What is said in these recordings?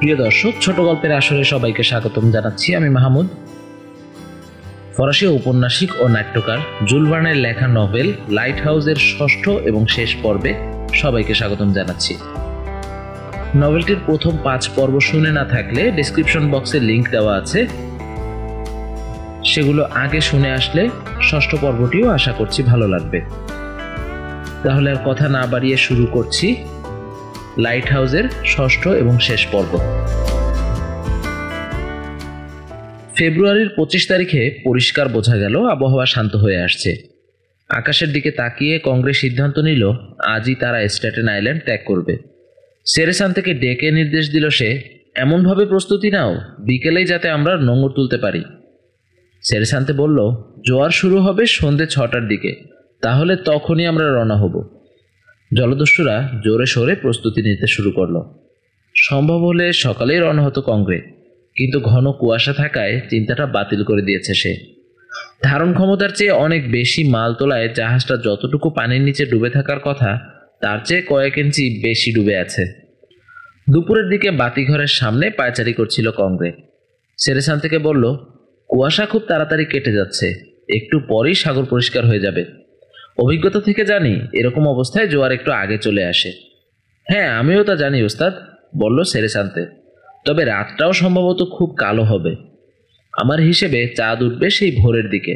প্রিয় দর্শক, ছোট গল্পের আসরে সবাইকে স্বাগতম জানাচ্ছি। আমি মাহমুদ। ফরাসি ঔপন্যাসিক ও নাট্যকার জুল ভার্নের লেখা নভেল লাইট হাউসের ষষ্ঠ এবং শেষ পর্বে সবাইকে স্বাগতম জানাচ্ছি। নভেলটির প্রথম 5 পর্ব শুনে না থাকলে ডেসক্রিপশন বক্সে লিংক দেওয়া আছে, সেগুলো আগে শুনে আসলে ষষ্ঠ পর্বটিও আশা করছি ভালো লাগবে। তাহলে আর কথা না বাড়িয়ে শুরু করছি লাইট হাউসের ষষ্ঠ এবং শেষ পর্ব। ফেব্রুয়ারির 25 তারিখে পরিষ্কার বোঝা গেল আবহাওয়া শান্ত হয়ে আসছে। আকাশের দিকে তাকিয়ে কংগ্রেস সিদ্ধান্ত নিল আজই তারা স্ট্যাটেন আইল্যান্ড ত্যাগ করবে। সেরেসান থেকে ডেকে নির্দেশ দিল সে, এমনভাবে প্রস্তুতি নাও বিকেলেই যাতে আমরা নোঙর তুলতে পারি। সেরেসান্তে বলল, জোয়ার শুরু হবে সন্ধ্যে 6টার দিকে, তাহলে তখনই আমরা রওনা হব। জলদস্যুরা জোরে সোরে প্রস্তুতি নিতে শুরু করলো। সম্ভব হলে সকালেই রওনা হতো কংগ্রে, কিন্তু ঘন কুয়াশা থাকায় চিন্তাটা বাতিল করে দিয়েছে সে। ধারণ ক্ষমতার চেয়ে অনেক বেশি মাল তোলায় জাহাজটা যতটুকু পানির নিচে ডুবে থাকার কথা তার চেয়ে কয়েক ইঞ্চি বেশি ডুবে আছে। দুপুরের দিকে বাতিঘরের সামনে পায়চারি করছিল কংগ্রে। সেরেসান থেকে বলল, কুয়াশা খুব তাড়াতাড়ি কেটে যাচ্ছে, একটু পরেই সাগর পরিষ্কার হয়ে যাবে। অভিজ্ঞতা থেকে জানি এরকম অবস্থায় জোয়ার একটু আগে চলে আসে। হ্যাঁ, আমিও তা জানি ওস্তাদ, বলল সেরেসান্তে, তবে রাতটাও সম্ভবত খুব কালো হবে। আমার হিসেবে চাঁদ উঠবে সেই ভোরের দিকে।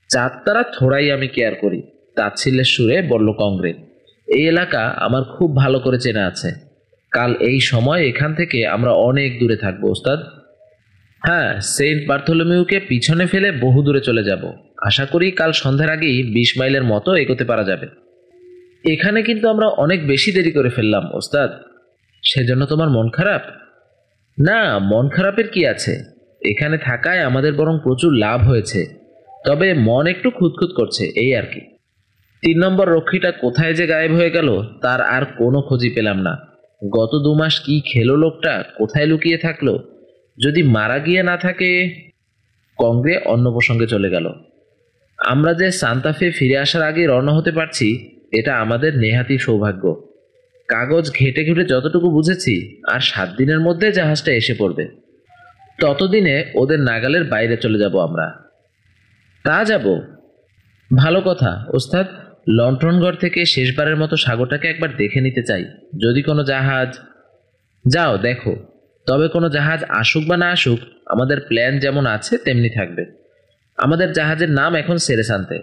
চাঁদ তারা থোড়াই আমি কেয়ার করি, তাচ্ছিল্যের সুরে বলল কংগ্রে। এই এলাকা আমার খুব ভালো করে চেনা আছে। কাল এই সময় এখান থেকে আমরা অনেক দূরে থাকবো ওস্তাদ। হ্যাঁ, সেন্ট বার্থোলোমিউকে পিছনে ফেলে বহু দূরে চলে যাব। আশা করি কাল সন্ধ্যার আগেই 20 মাইলের মতো এগোতে পারা যাবে। এখানে কিন্তু আমরা অনেক বেশি দেরি করে ফেললাম ওস্তাদ। সেজন্য তোমার মন খারাপ? না, মন খারাপের কি আছে, এখানে থাকায় আমাদের বরং প্রচুর লাভ হয়েছে, তবে মন একটু খুঁতখুত করছে, এই আর কি। 3 নম্বর রক্ষীটা কোথায় যে গায়েব হয়ে গেল তার আর কোনো খোঁজই পেলাম না। গত 2 মাস কি খেলো লোকটা, কোথায় লুকিয়ে থাকলো? যদি মারা গিয়ে না থাকে। কংগ্রে অন্য প্রসঙ্গে চলে গেল। আমরা যে সান্তাফে ফিরে আসার আগে রওনা হতে পারছি, এটা আমাদের নেহাতি সৌভাগ্য। কাগজ ঘেটে ঘেটে যতটুকু বুঝেছি, আর 7 দিনের মধ্যে জাহাজটা এসে পড়বে। ততদিনে ওদের নাগালের বাইরে চলে যাব আমরা। তা যাব, ভালো কথা ওস্তাদ। লন্ঠনগড় থেকে শেষবারের মতো সাগরটাকে একবার দেখে নিতে চাই। যদি কোনো জাহাজ, যাও দেখো, তবে কোনো জাহাজ আসুক বা না আসুক, আমাদের প্ল্যান যেমন আছে তেমনি থাকবে। আমাদের জাহাজের নাম এখন সেরেসান্তে।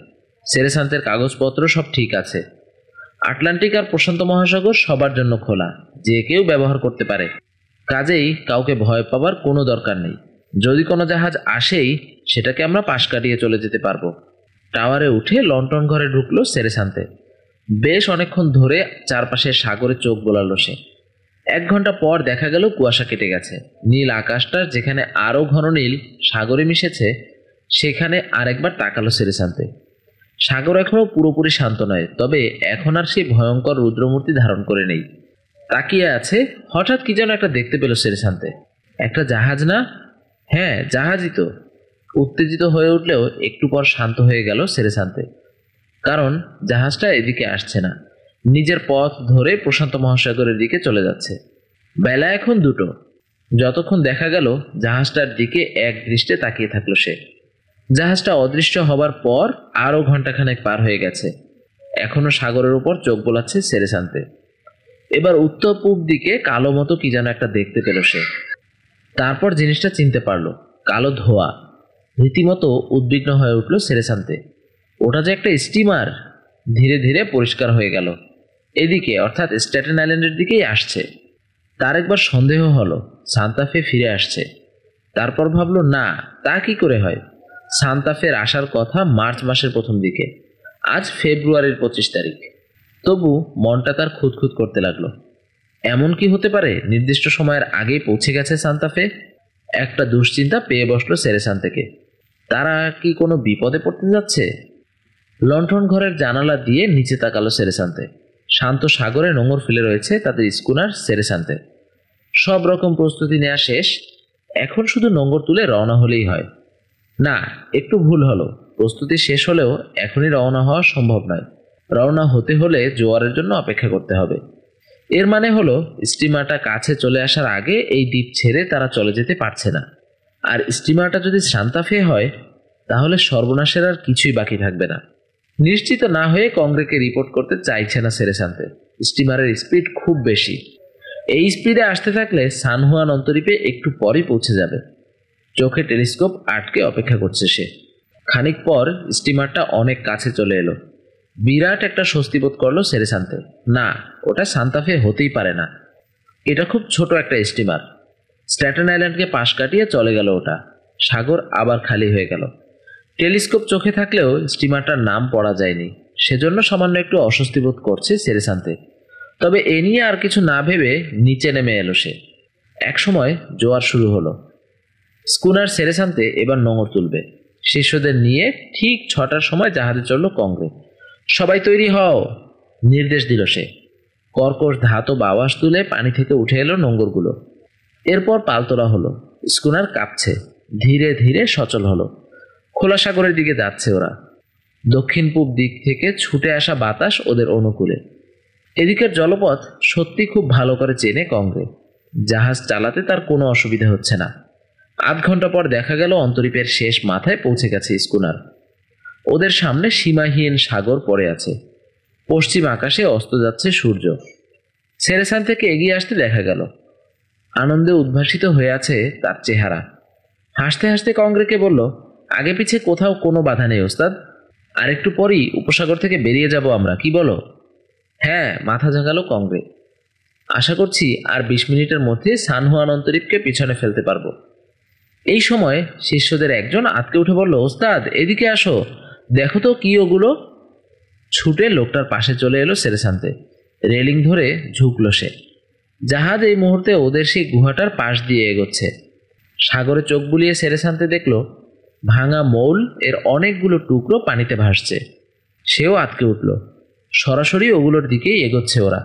সেরেসান্তের কাগজপত্র সব ঠিক আছে। আটলান্টিক আর প্রশান্ত মহাসাগর সবার জন্য খোলা, যে কেউ ব্যবহার করতে পারে। কাজেই কাউকে ভয় পাবার কোনো দরকার নেই। যদি কোনো জাহাজ আসেই, সেটাকে আমরা পাশ কাটিয়ে চলে যেতে পারবো। টাওয়ারে উঠে লন্ঠন ঘরে ঢুকলো সেরেসান্তে। বেশ অনেকক্ষণ ধরে চারপাশে সাগরে চোখ বোলালো সে। 1 ঘন্টা পর দেখা গেল কুয়াশা কেটে গেছে। নীল আকাশটা যেখানে আরো ঘন নীল সাগরে মিশেছে, সেখানে আরেকবার তাকালো সেরেসান্তে। সাগর এখনো পুরোপুরি শান্ত নয়, তবে এখন আর সেই ভয়ঙ্কর রুদ্রমূর্তি ধারণ করে নেই। তাকিয়ে আছে। হঠাৎ কি যেন একটা দেখতে পেল সেরেসান্তে। একটা জাহাজ না? হ্যাঁ, জাহাজই তো। উত্তেজিত হয়ে উঠলেও একটু পর শান্ত হয়ে গেল সেরেসান্তে, কারণ জাহাজটা এদিকে আসছে না, নিজের পথ ধরে প্রশান্ত মহাসাগরের দিকে চলে যাচ্ছে। বেলা এখন 2টো। যতক্ষণ দেখা গেল জাহাজটার দিকে এক দৃষ্টে তাকিয়ে থাকলো সে। জাহাজটা অদৃশ্য হবার পর আরো ঘন্টাখানেক পার হয়ে গেছে। এখনো সাগরের উপর চোখ বোলাচ্ছে সেরেসান্তে। এবার উত্তর পূব দিকে কালো মতো কি যেন একটা দেখতে পেল সে। তারপর জিনিসটা চিনতে পারলো, কালো ধোঁয়া। রীতিমতো উদ্বিগ্ন হয়ে উঠল সেরেসান্তে। ওটা যে একটা স্টিমার। ধীরে ধীরে পরিষ্কার হয়ে গেল। এদিকে, অর্থাৎ স্ট্যাটেন আইল্যান্ডের দিকেই আসছে। তার একবার সন্দেহ হলো সান্তাফে ফিরে আসছে। তারপর ভাবলো, না, তা কি করে হয়? সান্তাফের আসার কথা মার্চ মাসের প্রথম দিকে, আজ ফেব্রুয়ারির 25 তারিখ। তবু মনটা তার খুঁতখুত করতে লাগলো। এমন কি হতে পারে নির্দিষ্ট সময়ের আগেই পৌঁছে গেছে সান্তাফে? একটা দুশ্চিন্তা পেয়ে বসলো সেরেসান্তেকে। তারা কি কোনো বিপদে পড়তে যাচ্ছে? লন্ঠন ঘরের জানালা দিয়ে নিচে তাকালো সেরেসান্তে। শান্ত সাগরে নোঙর ফেলে রয়েছে তাদের স্কুনার সেরেসান্তে। সব রকম প্রস্তুতি নেওয়া শেষ, এখন শুধু নোঙর তুলে রওনা হলেই হয়। না, একটু ভুল হলো। প্রস্তুতি শেষ হলেও এখনই রওনা হওয়া সম্ভব নয়। রওনা হতে হলে জোয়ারের জন্য অপেক্ষা করতে হবে। এর মানে হলো স্টিমারটা কাছে চলে আসার আগে এই দ্বীপ ছেড়ে তারা চলে যেতে পারছে না। আর স্টিমারটা যদি সান্তা ফে হয় তাহলে সর্বনাশের আর কিছুই বাকি থাকবে না। নিশ্চিত না হয়ে কংগ্রেসকে রিপোর্ট করতে চাইছে না সেরেসান্তে। স্টিমারের স্পিড খুব বেশি। এই স্পিডে আসতে থাকলে সান হুয়ান অন্তরীপে একটু পরই পৌঁছে যাবে। চোখে টেলিস্কোপ আটকে অপেক্ষা করছে সে। খানিক পর স্টিমারটা অনেক কাছে চলে এলো। বিরাট একটা স্বস্তি বোধ করলো সেরেসান্তে। না, ওটা সান্তাফে হতেই পারে না, এটা খুব ছোট একটা স্টিমার। স্ট্যাটেন আইল্যান্ডকে পাশ কাটিয়ে চলে গেল ওটা। সাগর আবার খালি হয়ে গেল। টেলিস্কোপ চোখে থাকলেও স্টিমারটার নাম পড়া যায়নি, সেজন্য সামান্য একটু অস্বস্তি বোধ করছে সেরেসান্তে। তবে এ নিয়ে আর কিছু না ভেবে নিচে নেমে এলো সে। একসময় জোয়ার শুরু হলো। স্কুনার সেরেসান্তে এবার নোঙর তুলবে। শিষ্যদের নিয়ে ঠিক 6টার সময় জাহাজে চলল কংগ্রেস। সবাই তৈরি হও, নির্দেশ দিল সে। কর্কশ ধাতব আওয়াজ তুলে পানি থেকে উঠে এলো নোঙরগুলো। এরপর পাল তোলা হলো। স্কুনার কাঁপছে, ধীরে ধীরে সচল হলো। খোলা সাগরের দিকে যাচ্ছে ওরা। দক্ষিণ পূব দিক থেকে ছুটে আসা বাতাস ওদের অনুকূলে। এদিকের জলপথ সত্যি খুব ভালো করে চেনে কংগ্রেস। জাহাজ চালাতে তার কোনো অসুবিধা হচ্ছে না। আধ ঘন্টা পর দেখা গেল অন্তরীপের শেষ মাথায় পৌঁছে গেছে স্কুনার। ওদের সামনে সীমাহীন সাগর পড়ে আছে। পশ্চিম আকাশে অস্ত যাচ্ছে সূর্য। সেরেসান থেকে এগিয়ে আসতে দেখা গেল। আনন্দে উদ্ভাসিত হয়ে আছে তার চেহারা। হাসতে হাসতে কংগ্রেসকে বলল, আগে পিছে কোথাও কোনো বাধা নেই ওস্তাদ। আর একটু পরই উপসাগর থেকে বেরিয়ে যাব আমরা, কি বলো? হ্যাঁ, মাথা ঝাঁকালো কংগ্রেস। আশা করছি আর 20 মিনিটের মধ্যে সান হুয়ান অন্তরীপকে পিছনে ফেলতে পারবো। এই সময় শিষ্যদের একজন আতকে উঠে বলল, ওস্তাদ এদিকে আসো, দেখো তো কি ওগুলো। ছুটে লোকটার পাশে চলে এলো সেরেসান্তে। রেলিং ধরে ঝুঁকলো সে। জাহাজ এই মুহূর্তে ওদের সেই গুহাটার পাশ দিয়ে এগোচ্ছে। সাগরে চোখ বুলিয়ে সেরেসান্তে দেখল ভাঙা মৌল এর অনেকগুলো টুকরো পানিতে ভাসছে। সেও আতকে উঠল। সরাসরি ওগুলোর দিকেই এগোচ্ছে ওরা।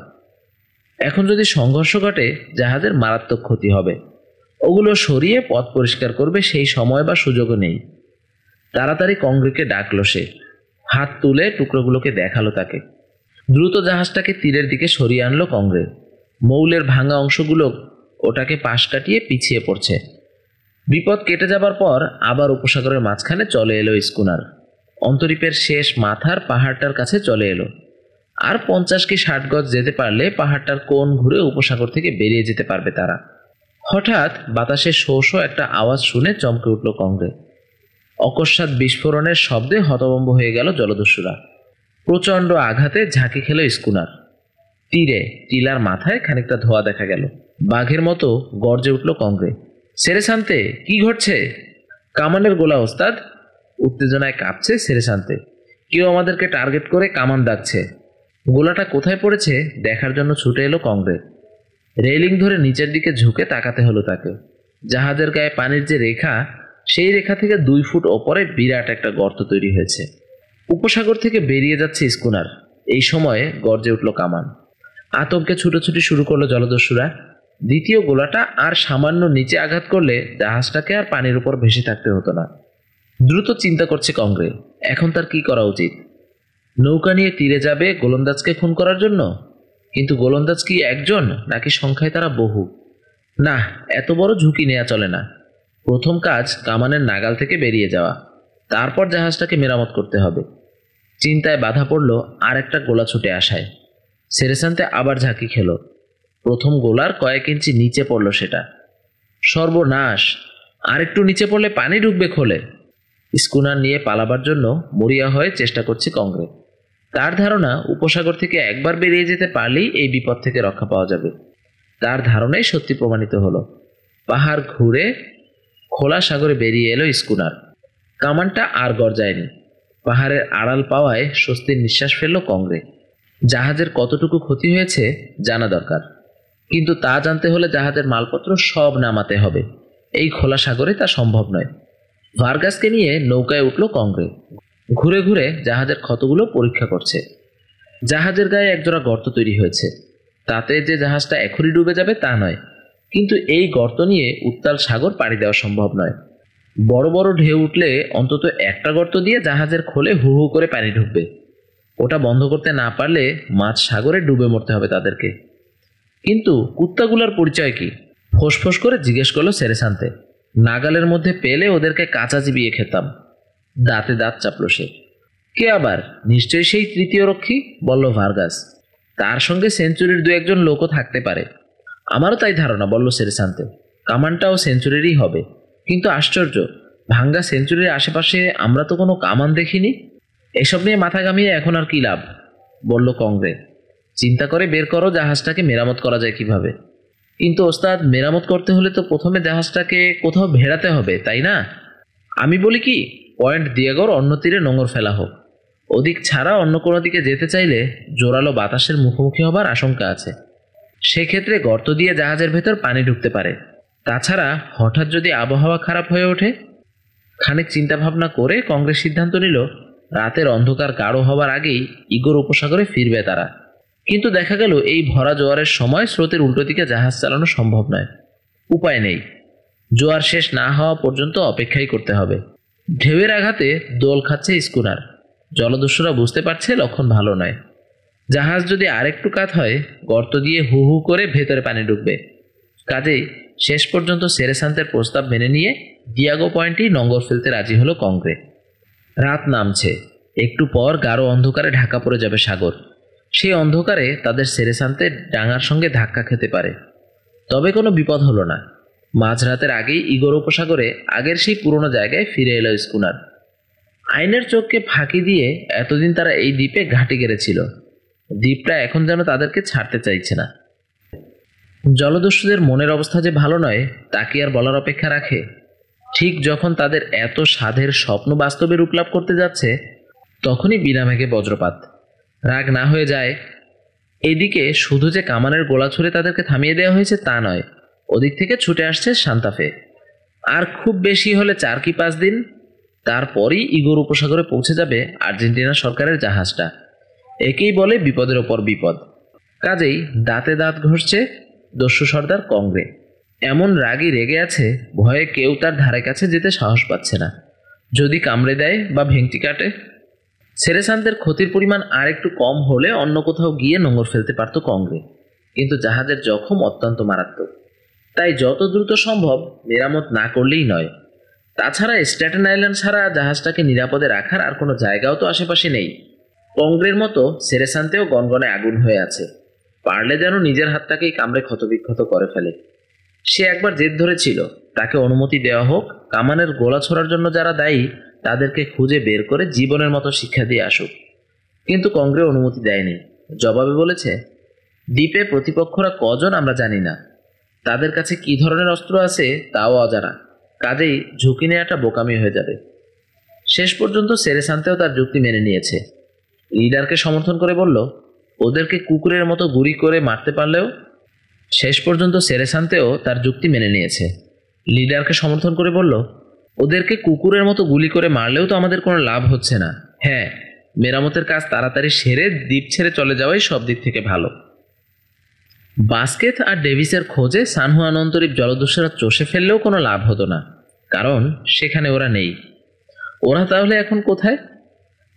এখন যদি সংঘর্ষ ঘটে জাহাজের মারাত্মক ক্ষতি হবে। ওগুলো সরিয়ে পথ পরিষ্কার করবে সেই সময় বা সুযোগও নেই। তাড়াতাড়ি কংগ্রেসকে ডাকলো সে। হাত তুলে টুকরোগুলোকে দেখালো তাকে। দ্রুত জাহাজটাকে তীরের দিকে সরিয়ে আনলো কংগ্রেস। মৌলের ভাঙা অংশগুলো ওটাকে পাশ কাটিয়ে পিছিয়ে পড়ছে। বিপদ কেটে যাবার পর আবার উপসাগরের মাঝখানে চলে এলো স্কুনার। অন্তরীপের শেষ মাথার পাহাড়টার কাছে চলে এলো। আর 50 কি 60 গজ যেতে পারলে পাহাড়টার কোণ ঘুরে উপসাগর থেকে বেরিয়ে যেতে পারবে তারা। হঠাৎ বাতাসে শো শো একটা আওয়াজ শুনে চমকে উঠল কংগ্রেস। অকস্মাৎ বিস্ফোরণের শব্দে হতভম্ব হয়ে গেল জলদস্যুরা। প্রচণ্ড আঘাতে ঝাঁকি খেল স্কুনার। তীরে টিলার মাথায় খানিকটা ধোঁয়া দেখা গেল। বাঘের মতো গর্জে উঠল কংগ্রেস। সেরেসান্তে, কি ঘটছে? কামানের গোলা ওস্তাদ। উত্তেজনায় কাঁপছে সেরেসান্তে। কেউ আমাদেরকে টার্গেট করে কামান দাগছে। গোলাটা কোথায় পড়েছে দেখার জন্য ছুটে এলো কংগ্রেস। রেলিং ধরে নিচের দিকে ঝুঁকে তাকাতে হলো তাকে। জাহাজের গায়ে পানির যে রেখা, সেই রেখা থেকে 2 ফুট ওপরে বিরাট একটা গর্ত তৈরি হয়েছে। উপসাগর থেকে বেরিয়ে যাচ্ছে স্কুনার। এই সময়ে গর্জে উঠল কামান। আতঙ্কে ছুটোছুটি শুরু করলো জলদস্যুরা। দ্বিতীয় গোলাটা আর সামান্য নিচে আঘাত করলে জাহাজটাকে আর পানির উপর ভেসে থাকতে হতো না। দ্রুত চিন্তা করছে কংগ্রেস, এখন তার কি করা উচিত। নৌকা নিয়ে তীরে যাবে গোলন্দাজকে খুন করার জন্য? কিন্তু গোলন্দাজ কি একজন, নাকি সংখ্যায় তারা বহু? না, এত বড় ঝুঁকি নেওয়া চলে না। প্রথম কাজ কামানের নাগাল থেকে বেরিয়ে যাওয়া, তারপর জাহাজটাকে মেরামত করতে হবে। চিন্তায় বাধা পড়ল আর একটা গোলা ছুটে আসায়। সেরেসান্তে আবার ঝাঁকি খেল। প্রথম গোলার কয়েক ইঞ্চি নিচে পড়ল সেটা। সর্বনাশ, আর একটু নিচে পড়লে পানি ঢুকবে খোলে। স্কুনার নিয়ে পালাবার জন্য মরিয়া হয়ে চেষ্টা করছে কংগ্রেস। তার ধারণা উপসাগর থেকে একবার বেরিয়ে যেতে পারলেই এই বিপদ থেকে রক্ষা পাওয়া যাবে। তার ধারণাই সত্যি প্রমাণিত হলো। পাহাড় ঘুরে খোলা সাগরে বেরিয়ে এলো স্কুনার। কামানটা আর গর্জায়নি। পাহাড়ের আড়াল পাওয়ায় স্বস্তির নিঃশ্বাস ফেলল কংগ্রেস। জাহাজের কতটুকু ক্ষতি হয়েছে জানা দরকার, কিন্তু তা জানতে হলে জাহাজের মালপত্র সব নামাতে হবে। এই খোলা সাগরে তা সম্ভব নয়। ভার্গাসকে নিয়ে নৌকায় উঠল কংগ্রেস। ঘুরে ঘুরে জাহাজের ক্ষতগুলো পরীক্ষা করছে। জাহাজের গায়ে একজোড়া গর্ত তৈরি হয়েছে। তাতে যে জাহাজটা এখনই ডুবে যাবে তা নয়, কিন্তু এই গর্ত নিয়ে উত্তাল সাগর পাড়ি দেওয়া সম্ভব নয়। বড় বড় ঢেউ উঠলে অন্তত একটা গর্ত দিয়ে জাহাজের খোলে হু হু করে পানি ঢুকবে। ওটা বন্ধ করতে না পারলে মাঝ সাগরে ডুবে মরতে হবে তাদেরকে। কিন্তু কুত্তাগুলোর পরিচয় কি? ফোঁস করে জিজ্ঞেস করলো সেরেসান্তে। নাগালের মধ্যে পেলে ওদেরকে কাঁচা চিবিয়ে খেতাম। দাঁতে দাঁত চাপলো সে। কে আবার? নিশ্চয়ই সেই তৃতীয় রক্ষী, বলল ভার্গাস। তার সঙ্গে সেঞ্চুরির দু একজন লোকও থাকতে পারে। আমারও তাই ধারণা, বলল সেরেসান্তে। কামানটাও সেঞ্চুরিরই হবে। কিন্তু আশ্চর্য, ভাঙ্গা সেঞ্চুরির আশেপাশে আমরা তো কোনো কামান দেখিনি। এসব নিয়ে মাথা ঘামিয়ে এখন আর কি লাভ, বলল কংগ্রে। চিন্তা করে বের করো জাহাজটাকে মেরামত করা যায় কিভাবে। কিন্তু ওস্তাদ, মেরামত করতে হলে তো প্রথমে জাহাজটাকে কোথাও ভেড়াতে হবে, তাই না? আমি বলি কি, পয়েন্ট দিয়েগোর অন্য তীরে নোঙর ফেলা হোক। ওদিক ছাড়া অন্য কোনো দিকে যেতে চাইলে জোরালো বাতাসের মুখোমুখি হবার আশঙ্কা আছে। সেক্ষেত্রে গর্ত দিয়ে জাহাজের ভেতর পানি ঢুকতে পারে। তাছাড়া হঠাৎ যদি আবহাওয়া খারাপ হয়ে ওঠে। খানিক চিন্তা ভাবনা করে কংগ্রেস সিদ্ধান্ত নিল রাতের অন্ধকার গাঢ় হবার আগেই ইগোর উপসাগরে ফিরবে তারা। কিন্তু দেখা গেল এই ভরা জোয়ারের সময় স্রোতের উল্টো দিকে জাহাজ চালানো সম্ভব নয়। উপায় নেই, জোয়ার শেষ না হওয়া পর্যন্ত অপেক্ষাই করতে হবে। ঢেউয়ের আঘাতে দোল খাচ্ছে স্কুনার। জলদস্যুরা বুঝতে পারছে লক্ষণ ভালো নয়। জাহাজ যদি আরেকটু কাত হয়, গর্ত দিয়ে হু হু করে ভেতরে পানি ঢুকবে। কাজেই শেষ পর্যন্ত সেরেসান্তের প্রস্তাব মেনে নিয়ে ডিয়াগো পয়েন্টেই নোঙর ফেলতে রাজি হলো কংগ্রে। রাত নামছে। একটু পর গাঢ় অন্ধকারে ঢাকা পড়ে যাবে সাগর। সেই অন্ধকারে তাদের সেরেসান্তের ডাঙার সঙ্গে ধাক্কা খেতে পারে। তবে কোনো বিপদ হলো না। মাঝরাতের আগেই ইগোর উপসাগরে আগের সেই পুরনো জায়গায় ফিরে এলো স্কুনার। আইনের চোখকে ফাঁকি দিয়ে এতদিন তারা এই দ্বীপে ঘাঁটি গেড়েছিল। দ্বীপটা এখন যেন তাদেরকে ছাড়তে চাইছে না। জলদস্যুদের মনের অবস্থা যে ভালো নয় তা কি আর বলার অপেক্ষা রাখে? ঠিক যখন তাদের এত সাধের স্বপ্ন বাস্তবে রূপ লাভ করতে যাচ্ছে, তখনই বিনা মেঘে বজ্রপাত। রাগ না হয়ে যায়। এদিকে শুধু যে কামানের গোলা ছুড়ে তাদেরকে থামিয়ে দেওয়া হয়েছে তা নয়, ওদিক থেকে ছুটে আসছে সান্তাফে। আর খুব বেশি হলে 4 কি 5 দিন, তারপরই ইগোর উপসাগরে পৌঁছে যাবে আর্জেন্টিনা সরকারের জাহাজটা। একেই বলে বিপদের ওপর বিপদ। কাজেই দাঁতে দাঁত ঘষছে দস্যু সর্দার কংগ্রে। এমন রাগই রেগে আছে, ভয়ে কেউ তার ধারে কাছে যেতে সাহস পাচ্ছে না। যদি কামড়ে দেয় বা ভেঙটি কাটে। সেরেসান্তের ক্ষতির পরিমাণ আর একটু কম হলে অন্য কোথাও গিয়ে নোঙর ফেলতে পারত কংগ্রে। কিন্তু জাহাজের জখম অত্যন্ত মারাত্মক। তাই যত দ্রুত সম্ভব মেরামত না করলেই নয়। তাছাড়া স্ট্যাটেন আইল্যান্ড ছাড়া জাহাজটাকে নিরাপদে রাখার আর কোনো জায়গাও তো আশেপাশে নেই। কংগ্রের মতো সেরেসান্তেও গনগনে আগুন হয়ে আছে। পারলে যেন নিজের হাতটাকেই কামড়ে ক্ষতবিক্ষত করে ফেলে। সে একবার জেদ ধরেছিল তাকে অনুমতি দেওয়া হোক, কামানের গোলা ছোড়ার জন্য যারা দায়ী তাদেরকে খুঁজে বের করে জীবনের মতো শিক্ষা দিয়ে আসুক। কিন্তু কংগ্রে অনুমতি দেয়নি। জবাবে বলেছে, দ্বীপে প্রতিপক্ষরা কজন আমরা জানি না, তাদের কাছে কি ধরনের অস্ত্র আছে তাও অজানা। কাজেই ঝুঁকি নেওয়াটা বোকামি হয়ে যাবে। শেষ পর্যন্ত সেরেসান্তেও তার যুক্তি মেনে নিয়েছে। লিডারকে সমর্থন করে বলল, ওদেরকে কুকুরের মতো গুলি করে মারতে পারলেও। শেষ পর্যন্ত সেরেসান্তেও তার যুক্তি মেনে নিয়েছে। লিডারকে সমর্থন করে বলল, ওদেরকে কুকুরের মতো গুলি করে মারলেও তো আমাদের কোনো লাভ হচ্ছে না। হ্যাঁ, মেরামতের কাজ তাড়াতাড়ি সেরে দ্বীপ ছেড়ে চলে যাওয়াই সব দিক থেকে ভালো। বাস্কেথ আর ডেভিসের খোঁজে সান হুয়ান অন্তরীপ জলদস্যুরা চষে ফেললেও কোনো লাভ হতো না, কারণ সেখানে ওরা নেই। ওরা তাহলে এখন কোথায়?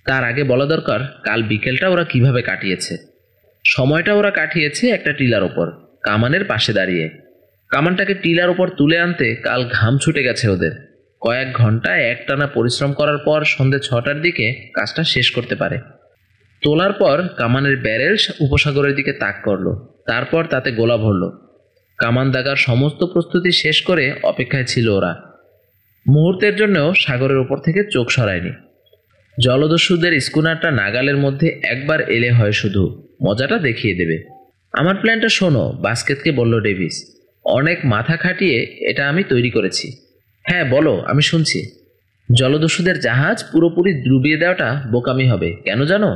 তার আগে বলা দরকার কাল বিকেলটা ওরা কিভাবে কাটিয়েছে। সময়টা ওরা কাটিয়েছে একটা টিলার ওপর, কামানের পাশে দাঁড়িয়ে। কামানটাকে টিলার ওপর তুলে আনতে কাল ঘাম ছুটে গেছে ওদের। কয়েক ঘন্টায় একটানা পরিশ্রম করার পর সন্ধ্যে 6টার দিকে কাজটা শেষ করতে পারে। তোলার পর কামানের ব্যারেল উপসাগরের দিকে তাক করলো, তারপর তাতে গোলা ভরল। কামান দাগার সমস্ত প্রস্তুতি শেষ করে অপেক্ষায় ছিল ওরা। মুহূর্তের জন্যও সাগরের উপর থেকে চোখ সরায়নি। জলদস্যুদের স্কুনারটা নাগালের মধ্যে একবার এলে হয় শুধু, মজাটা দেখিয়ে দেবে। আমার প্ল্যানটা শোনো, বাস্কেটকে বলল ডেভিস। অনেক মাথা খাটিয়ে এটা আমি তৈরি করেছি। হ্যাঁ বলো, আমি শুনছি। জলদস্যুদের জাহাজ পুরোপুরি ডুবিয়ে দেওয়াটা বোকামি হবে। কেন জানো?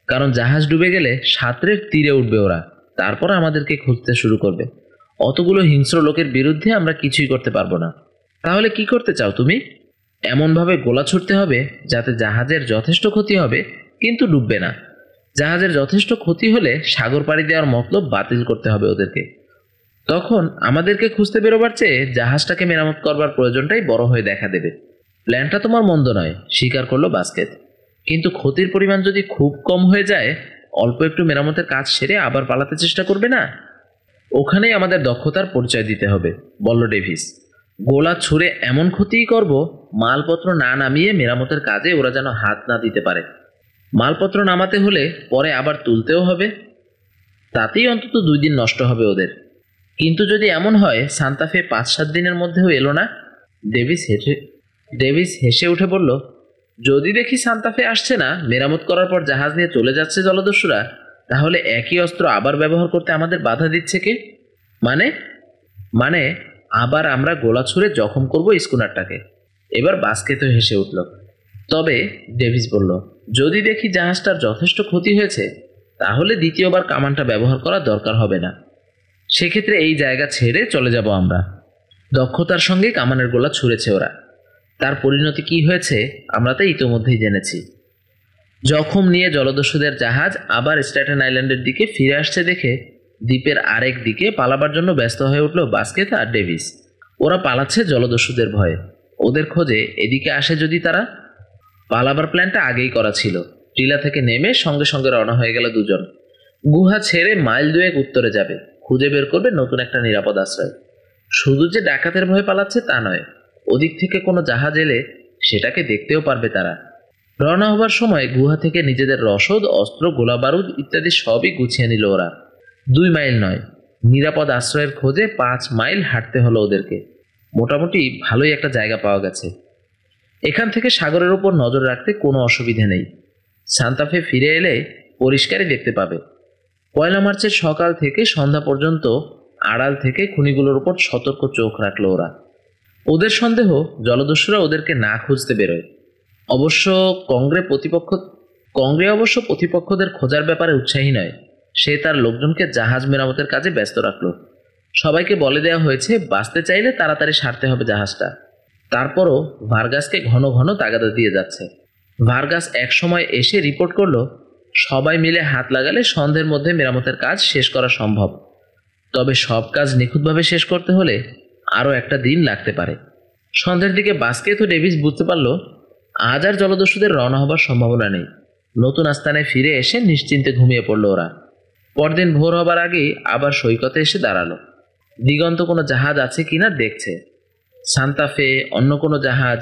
কারণ জাহাজ ডুবে গেলে সাঁতরের তীরে উঠবে ওরা, তারপর আমাদেরকে খুঁজতে শুরু করবে। অতগুলো হিংস্র লোকের বিরুদ্ধে আমরা কিছুই করতে পারবো না। তাহলে কি করতে চাও তুমি? এমনভাবে গোলা ছুটতে হবে যাতে জাহাজের যথেষ্ট ক্ষতি হবে কিন্তু ডুববে না। জাহাজের যথেষ্ট ক্ষতি হলে সাগর পাড়ি দেওয়ার মতলব বাতিল করতে হবে ওদেরকে। তখন আমাদেরকে খুঁজতে বেরোবার চেয়ে জাহাজটাকে মেরামত করবার প্রয়োজনটাই বড় হয়ে দেখা দেবে। প্ল্যানটা তোমার মন্দ নয়, স্বীকার করলো বাস্কেট। কিন্তু ক্ষতির পরিমাণ যদি খুব কম হয়ে যায়, অল্প একটু মেরামতের কাজ সেরে আবার পালাতে চেষ্টা করবে না? ওখানেই আমাদের দক্ষতার পরিচয় দিতে হবে, বলল ডেভিস। গোলা ছুঁড়ে এমন ক্ষতিই করব, মালপত্র না নামিয়ে মেরামতের কাজে ওরা যেন হাত না দিতে পারে। মালপত্র নামাতে হলে পরে আবার তুলতেও হবে, তাতেই অন্তত 2 দিন নষ্ট হবে ওদের। কিন্তু যদি এমন হয় সান্তাফে 5-7 দিনের মধ্যেও এলো না? ডেভিস হেসে উঠে বলল, যদি দেখি সান্তাফে আসছে না, মেরামত করার পর জাহাজ নিয়ে চলে যাচ্ছে জলদস্যুরা, তাহলে একই অস্ত্র আবার ব্যবহার করতে আমাদের বাধা দিচ্ছে কে? মানে মানে আবার আমরা গোলা ছুঁড়ে জখম করব স্কুনারটাকে। এবার বাস্কেতও হেসে উঠল। তবে ডেভিস বলল, যদি দেখি জাহাজটার যথেষ্ট ক্ষতি হয়েছে, তাহলে দ্বিতীয়বার কামানটা ব্যবহার করা দরকার হবে না। সেক্ষেত্রে এই জায়গা ছেড়ে চলে যাব আমরা। দক্ষতার সঙ্গে কামানের গোলা ছুঁড়েছে ওরা। তার পরিণতি কি হয়েছে আমরা তা ইতোমধ্যেই জেনেছি। জখম নিয়ে জলদস্যুদের জাহাজ আবার স্ট্যাটেন আইল্যান্ডের দিকে ফিরে আসছে দেখে দ্বীপের আরেক দিকে পালাবার জন্য ব্যস্ত হয়ে উঠল বাস্কেট আর ডেভিস। ওরা পালাচ্ছে জলদস্যুদের ভয়ে। ওদের খোঁজে এদিকে আসে যদি তারা। পালাবার প্ল্যানটা আগেই করা ছিল। টিলা থেকে নেমে সঙ্গে সঙ্গে রওনা হয়ে গেল দুজন। গুহা ছেড়ে মাইল 2 উত্তরে যাবে, খুঁজে বের করবে নতুন একটা নিরাপদ আশ্রয়। শুধু যে ডাকাতের ভয়ে পালাচ্ছে তা নয়, ওদিক থেকে কোনো জাহাজ এলে সেটাকে দেখতেও পারবে তারা। রওনা হবার সময় গুহা থেকে নিজেদের রসদ, অস্ত্র, গোলা বারুদ ইত্যাদি সবই গুছিয়ে নিল ওরা। 2 মাইল নয়, নিরাপদ আশ্রয়ের খোঁজে 5 মাইল হাঁটতে হলো ওদেরকে। মোটামুটি ভালোই একটা জায়গা পাওয়া গেছে। এখান থেকে সাগরের ওপর নজর রাখতে কোনো অসুবিধে নেই। সান্তাফে ফিরে এলে পরিষ্কারই দেখতে পাবে। 1 মার্চের সকাল থেকে সন্ধ্যা পর্যন্ত আড়াল থেকে খনিগুলোর উপর সতর্ক চোখ রাখলো ওরা। ওদের সন্দেহ জলদস্যুরা ওদেরকে না খুঁজতে বেরোয়। অবশ্য কংগ্রে অবশ্য প্রতিপক্ষদের খোঁজার ব্যাপারে উৎসাহী নয়। সে তার লোকজনকে জাহাজ মেরামতের কাজে ব্যস্ত রাখলো। সবাইকে বলে দেওয়া হয়েছে বাঁচতে চাইলে তাড়াতাড়ি সারতে হবে জাহাজটা। তারপরও ভার্গাসকে ঘন ঘন তাগাদা দিয়ে যাচ্ছে। ভার্গাস এক সময় এসে রিপোর্ট করলো, সবাই মিলে হাত লাগালে সন্ধ্যের মধ্যে মেরামতের কাজ শেষ করা সম্ভব। তবে সব কাজ নিখুঁতভাবে শেষ করতে হলে আরও একটা দিন লাগতে পারে। সন্ধ্যের দিকে বাস্কেট ও ডেভিস বুঝতে পারল আজ আর জলদস্যুদের রওনা হবার সম্ভাবনা নেই। নতুন আস্তানে ফিরে এসে নিশ্চিন্তে ঘুমিয়ে পড়ল ওরা। পরদিন ভোর হবার আগেই আবার সৈকতে এসে দাঁড়ালো। দিগন্ত কোনো জাহাজ আছে কিনা দেখছে। সান্তাফে, অন্য কোনো জাহাজ,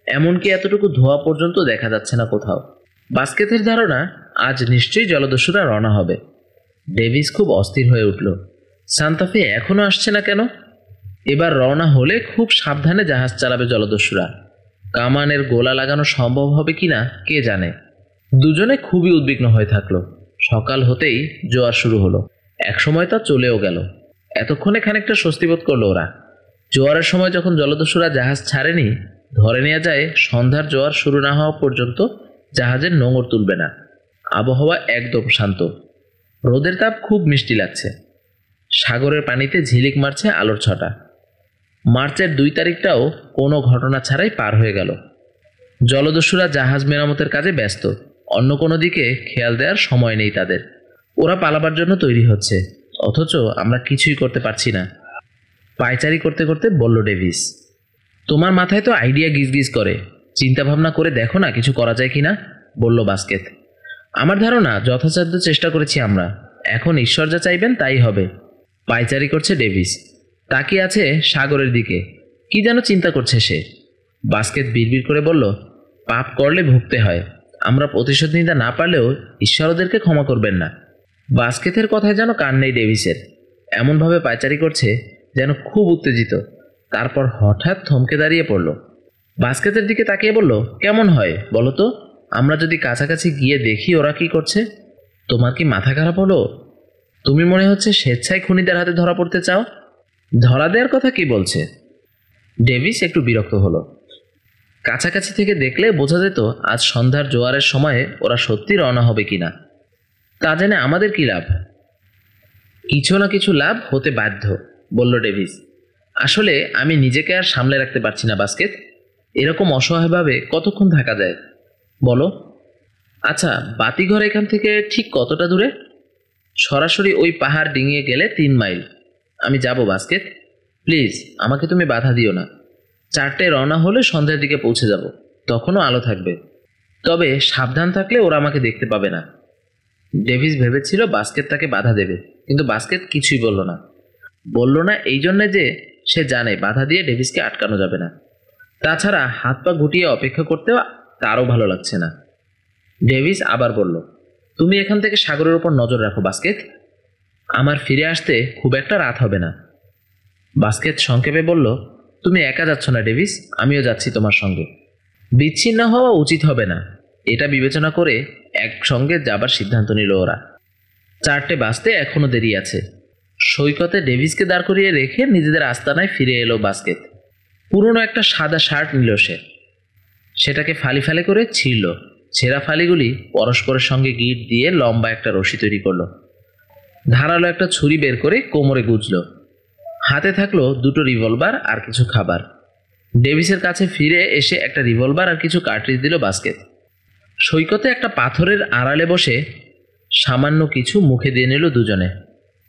এমনকি এতটুকু ধোঁয়া পর্যন্ত দেখা যাচ্ছে না কোথাও। বাস্কেটের ধারণা আজ নিশ্চয়ই জলদস্যুরা রওনা হবে। ডেভিস খুব অস্থির হয়ে উঠল। সান্তাফে এখনো আসছে না কেন? এবার রওনা হলে খুব সাবধানে জাহাজ চালাবে জলদস্যুরা। কামানের গোলা লাগানো সম্ভব হবে কিনা কে জানে। দুজনে খুবই উদ্বিগ্ন হয়ে থাকলো। সকাল হতেই জোয়ার শুরু হলো। একসময় তা চলেও গেল। এতক্ষণে খানিকটা স্বস্তিবোধ করলো ওরা। জোয়ারের সময় যখন জলদস্যুরা জাহাজ ছাড়েনি, ধরে নেওয়া যায় সন্ধ্যার জোয়ার শুরু না হওয়া পর্যন্ত জাহাজের নোঙর তুলবে না। আবহাওয়া একদম শান্ত। রোদের তাপ খুব মিষ্টি লাগছে। সাগরের পানিতে ঝিলিক মারছে আলোর ছটা। মার্চের 2 তারিখটাও কোনো ঘটনা ছাড়াই পার হয়ে গেল। জলদস্যুরা জাহাজ মেরামতের কাজে ব্যস্ত। অন্য কোনো দিকে খেয়াল দেওয়ার সময় নেই তাদের। ওরা পালাবার জন্য তৈরি হচ্ছে, অথচ আমরা কিছুই করতে পারছি না। পায়চারি করতে করতে বলল ডেভিস, তোমার মাথায় তো আইডিয়া গিজগিজ করে, চিন্তা ভাবনা করে দেখো না কিছু করা যায় কিনা, বলল বাস্কেট। আমার ধারণা যথাসাধ্য চেষ্টা করেছি আমরা, এখন ঈশ্বর যা চাইবেন তাই হবে। পায়চারি করছে ডেভিস। তাকিয়ে আছে সাগরের দিকে, কি যেন চিন্তা করছে সে। বাস্কেট বিড়বিড় করে বলল, পাপ করলে ভুগতে হয়। আমরা প্রতিশোধ নিতে না পারলেও ঈশ্বর ওদেরকে ক্ষমা করবেন না। বাস্কেটের কথায় যেন কান নেই ডেভিসের। এমনভাবে পায়চারি করছে যেন খুব উত্তেজিত। তারপর হঠাৎ থমকে দাঁড়িয়ে পড়ল। বাস্কেটের দিকে তাকিয়ে বলল, কেমন হয় বলো তো, আমরা যদি কাছাকাছি গিয়ে দেখি ওরা কি করছে? তোমার কি মাথা খারাপ হলো? তুমি মনে হচ্ছে স্বেচ্ছায় খুনিদের হাতে ধরা পড়তে চাও। ধরা দেওয়ার কথা কি বলছে? ডেভিস একটু বিরক্ত হলো। কাছাকাছি থেকে দেখলে বোঝা যেত আজ সন্ধ্যার জোয়ারের সময়ে ওরা সত্যি রওনা হবে কিনা। তা জেনে আমাদের কি লাভ? কিছু না কিছু লাভ হতে বাধ্য, বলল ডেভিস। আসলে আমি নিজেকে আর সামলে রাখতে পারছি না বাস্কেট। এরকম অসহায়ভাবে কতক্ষণ থাকা যায় বলো? আচ্ছা, বাতিঘর এখান থেকে ঠিক কতটা দূরে? সরাসরি ওই পাহাড় ডিঙিয়ে গেলে 3 মাইল। আমি যাব বাস্কেট, প্লিজ আমাকে তুমি বাধা দিও না। 4টায় রওনা হলে সন্ধ্যার দিকে পৌঁছে যাব, তখনও আলো থাকবে। তবে সাবধান থাকলে ওরা আমাকে দেখতে পাবে না। ডেভিস ভেবেছিল বাস্কেট তাকে বাধা দেবে, কিন্তু বাস্কেট কিছুই বলল না। বলল না এই জন্যে যে সে জানে বাধা দিয়ে ডেভিসকে আটকানো যাবে না। তাছাড়া হাত পা গুটিয়ে অপেক্ষা করতেও তারও ভালো লাগছে না। ডেভিস আবার বলল, তুমি এখান থেকে সাগরের উপর নজর রাখো বাস্কেট। আমার ফিরে আসতে খুব একটা রাত হবে না। বাস্কেট সংক্ষেপে বলল, তুমি একা যাচ্ছ না ডেভিস, আমিও যাচ্ছি তোমার সঙ্গে। বিচ্ছিন্ন হওয়া উচিত হবে না, এটা বিবেচনা করে একসঙ্গে যাবার সিদ্ধান্ত নিল ওরা। 4টে বাজতে এখনো দেরি আছে। সৈকতে ডেভিসকে দাঁড় করিয়ে রেখে নিজেদের আস্তানায় ফিরে এলো বাস্কেট। পুরনো একটা সাদা শার্ট নিল সে, সেটাকে ফালি ফালি করে ছিঁড়ল। ছেঁড়া ফালিগুলি পরস্পরের সঙ্গে গিট দিয়ে লম্বা একটা রশি তৈরি করলো। ধারালো একটা ছুরি বের করে কোমরে গুঁজল। হাতে থাকলো 2টো রিভলভার আর কিছু খাবার। ডেভিসের কাছে ফিরে এসে একটা রিভলভার আর কিছু কার্ট্রিজ দিল বাস্কেট। সৈকতে একটা পাথরের আড়ালে বসে সামান্য কিছু মুখে দিয়ে নিল দুজনে।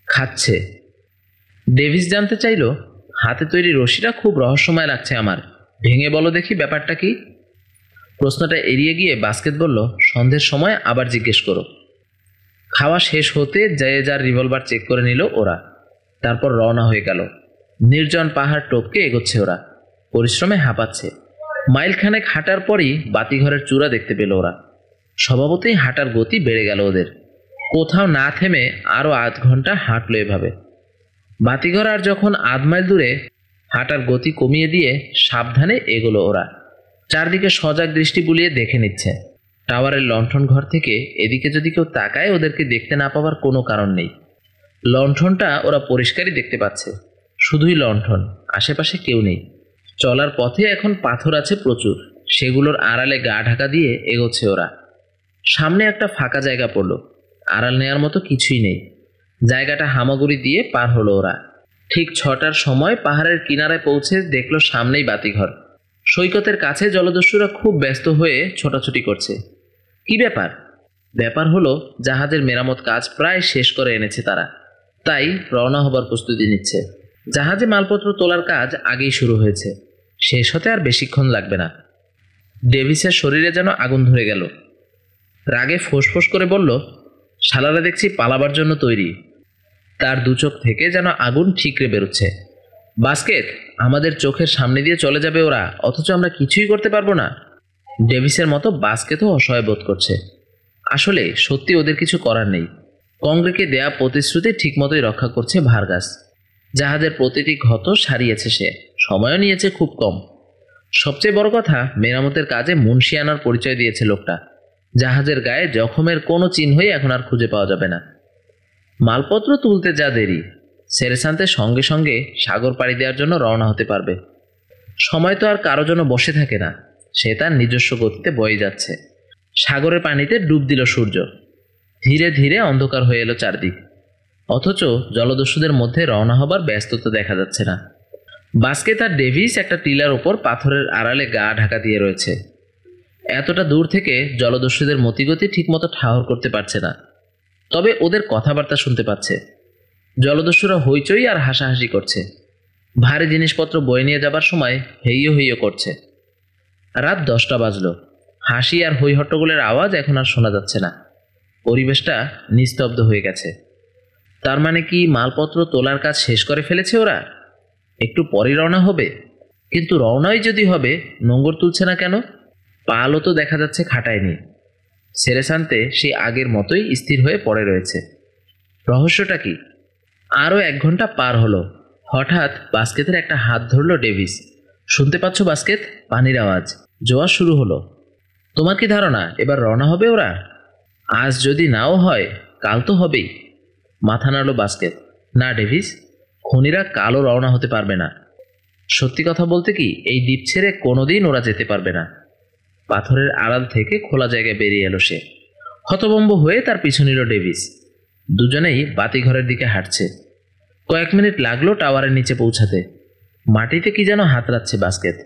খাচ্ছে। ডেভিস জানতে চাইল, হাতে তৈরি রশিটা খুব রহস্যময় লাগছে আমার, ভেঙে বলো দেখি ব্যাপারটা কি। প্রশ্নটা এড়িয়ে গিয়ে বাস্কেট বলল, সন্ধ্যের সময় আবার জিজ্ঞেস করো। খাওয়া শেষ হতে যে যার রিভলভার চেক করে নিল ওরা। তারপর রওনা হয়ে গেল। নির্জন পাহাড় টপকে এগোচ্ছে ওরা, পরিশ্রমে হাঁপাচ্ছে। মাইলখানেক হাঁটার পরই বাতিঘরের চূড়া দেখতে পেল ওরা। স্বভাবতই হাঁটার গতি বেড়ে গেল ওদের। কোথাও না থেমে আরও আধ ঘন্টা হাঁটলো এভাবে। বাতিঘর আর যখন আধ মাইল দূরে, হাঁটার গতি কমিয়ে দিয়ে সাবধানে এগোলো ওরা। চারদিকে সজাগ দৃষ্টি বুলিয়ে দেখে নিচ্ছে। টাওয়ারের লণ্ঠন ঘর থেকে এদিকে যদি কেউ তাকায় ওদেরকে দেখতে না পাওয়ার কোনো কারণ নেই। লণ্ঠনটা ওরা পরিষ্কারই দেখতে পাচ্ছে, শুধুই লণ্ঠন, আশেপাশে কেউ নেই। চলার পথে এখন পাথর আছে প্রচুর, সেগুলোর আড়ালে গা ঢাকা দিয়ে এগোচ্ছে ওরা। সামনে একটা ফাঁকা জায়গা পড়ল, আড়াল নেয়ার মতো কিছুই নেই। জায়গাটা হামাগুড়ি দিয়ে পার হলো ওরা। ঠিক 6টার সময় পাহাড়ের কিনারায় পৌঁছে দেখলো সামনেই বাতিঘর। সৈকতের কাছে জলদস্যুরা খুব ব্যস্ত হয়ে ছোটাছুটি করছে। কি ব্যাপার? ব্যাপার হলো জাহাজের মেরামত কাজ প্রায় শেষ করে এনেছে তারা, তাই রওনা হবার প্রস্তুতি নিচ্ছে। জাহাজে মালপত্র তোলার কাজ আগেই শুরু হয়েছে, শেষ হতে আর বেশিক্ষণ লাগবে না। ডেভিসের শরীরে যেন আগুন ধরে গেল। রাগে ফোঁস করে বলল, শালারা দেখছি পালাবার জন্য তৈরি। তার 2 চোখ থেকে যেন আগুন ঠিকরে বেরোচ্ছে। বাস্কেট, আমাদের চোখের সামনে দিয়ে চলে যাবে ওরা, অথচ আমরা কিছুই করতে পারবো না। ডেভিসের মতো বাস্কেটও অসহায় বোধ করছে। আসলে সত্যি ওদের কিছু করার নেই। কংগ্রেকে দেয়া প্রতিশ্রুতি ঠিকমতোই রক্ষা করছে ভার্গাস। জাহাজের প্রতিটি ক্ষত সারিয়েছে সে, সময়ও নিয়েছে খুব কম। সবচেয়ে বড় কথা, মেরামতের কাজে মুন্সিয়ানার পরিচয় দিয়েছে লোকটা। জাহাজের গায়ে জখমের কোনো চিহ্নই এখন আর খুঁজে পাওয়া যাবে না। মালপত্র তুলতে যা দেরি, সেরেসান্তে সঙ্গে সঙ্গে সাগর পাড়ি দেওয়ার জন্য রওনা হতে পারবে। সময় তো আর কারো জন্য বসে থাকে না, সে তার নিজস্ব গতিতে বয়ে যাচ্ছে। সাগরের পানিতে ডুব দিল সূর্য। ধীরে ধীরে অন্ধকার হয়ে এলো চারদিক, অথচ জলদস্যুদের মধ্যে রওনা হবার ব্যস্ততা দেখা যাচ্ছে না। বাস্কেট আর ডেভিস একটা টিলার ওপর পাথরের আড়ালে গা ঢাকা দিয়ে রয়েছে। এতটা দূর থেকে জলদস্যুদের মতিগতি ঠিকমতো ঠাহর করতে পারছে না, তবে ওদের কথাবার্তা শুনতে পাচ্ছে। জলদস্যুরা হইচই আর হাসাহাসি করছে। ভারী জিনিসপত্র বয়ে নিয়ে যাবার সময় হেইয় হেইয় করছে। রাত 10টা বাজলো। হাসি আর হইহট্টগোলের আওয়াজ এখন আর শোনা যাচ্ছে না। পরিবেশটা নিস্তব্ধ হয়ে গেছে। তার মানে কি মালপত্র তোলার কাজ শেষ করে ফেলেছে ওরা? একটু পরে রওনা হবে, কিন্তু রওনাই যদি হবে, নোঙর তুলছে না কেন? পালও তো দেখা যাচ্ছে খাটায়নি। সেরেসান্তে সেই আগের মতোই স্থির হয়ে পড়ে রয়েছে। রহস্যটা কি? আরও 1 ঘন্টা পার হলো। হঠাৎ বাস্কেটের একটা হাত ধরল ডেভিস। শুনতে পাচ্ছ বাস্কেট? পানির আওয়াজ। জোয়ার শুরু হলো। তোমার কি ধারণা এবার রওনা হবে ওরা? আজ যদি নাও হয়, কাল তো হবেই। মাথা নাড়ল বাস্কেট। না ডেভিস, খনিরা কালও রওনা হতে পারবে না। সত্যি কথা বলতে কি, এই দ্বীপ ছেড়ে কোনোদিন ওরা যেতে পারবে না। পাথরের আড়াল থেকে খোলা জায়গায় বেরিয়ে এলো সে। হতভম্ব হয়ে তার পিছু নিল ডেভিস। দুজনেই বাতিঘরের দিকে হাঁটছে। কয়েক মিনিট লাগলো টাওয়ারের নিচে পৌঁছাতে। মাটিতে কি যেন হাতড়াচ্ছে বাস্কেট।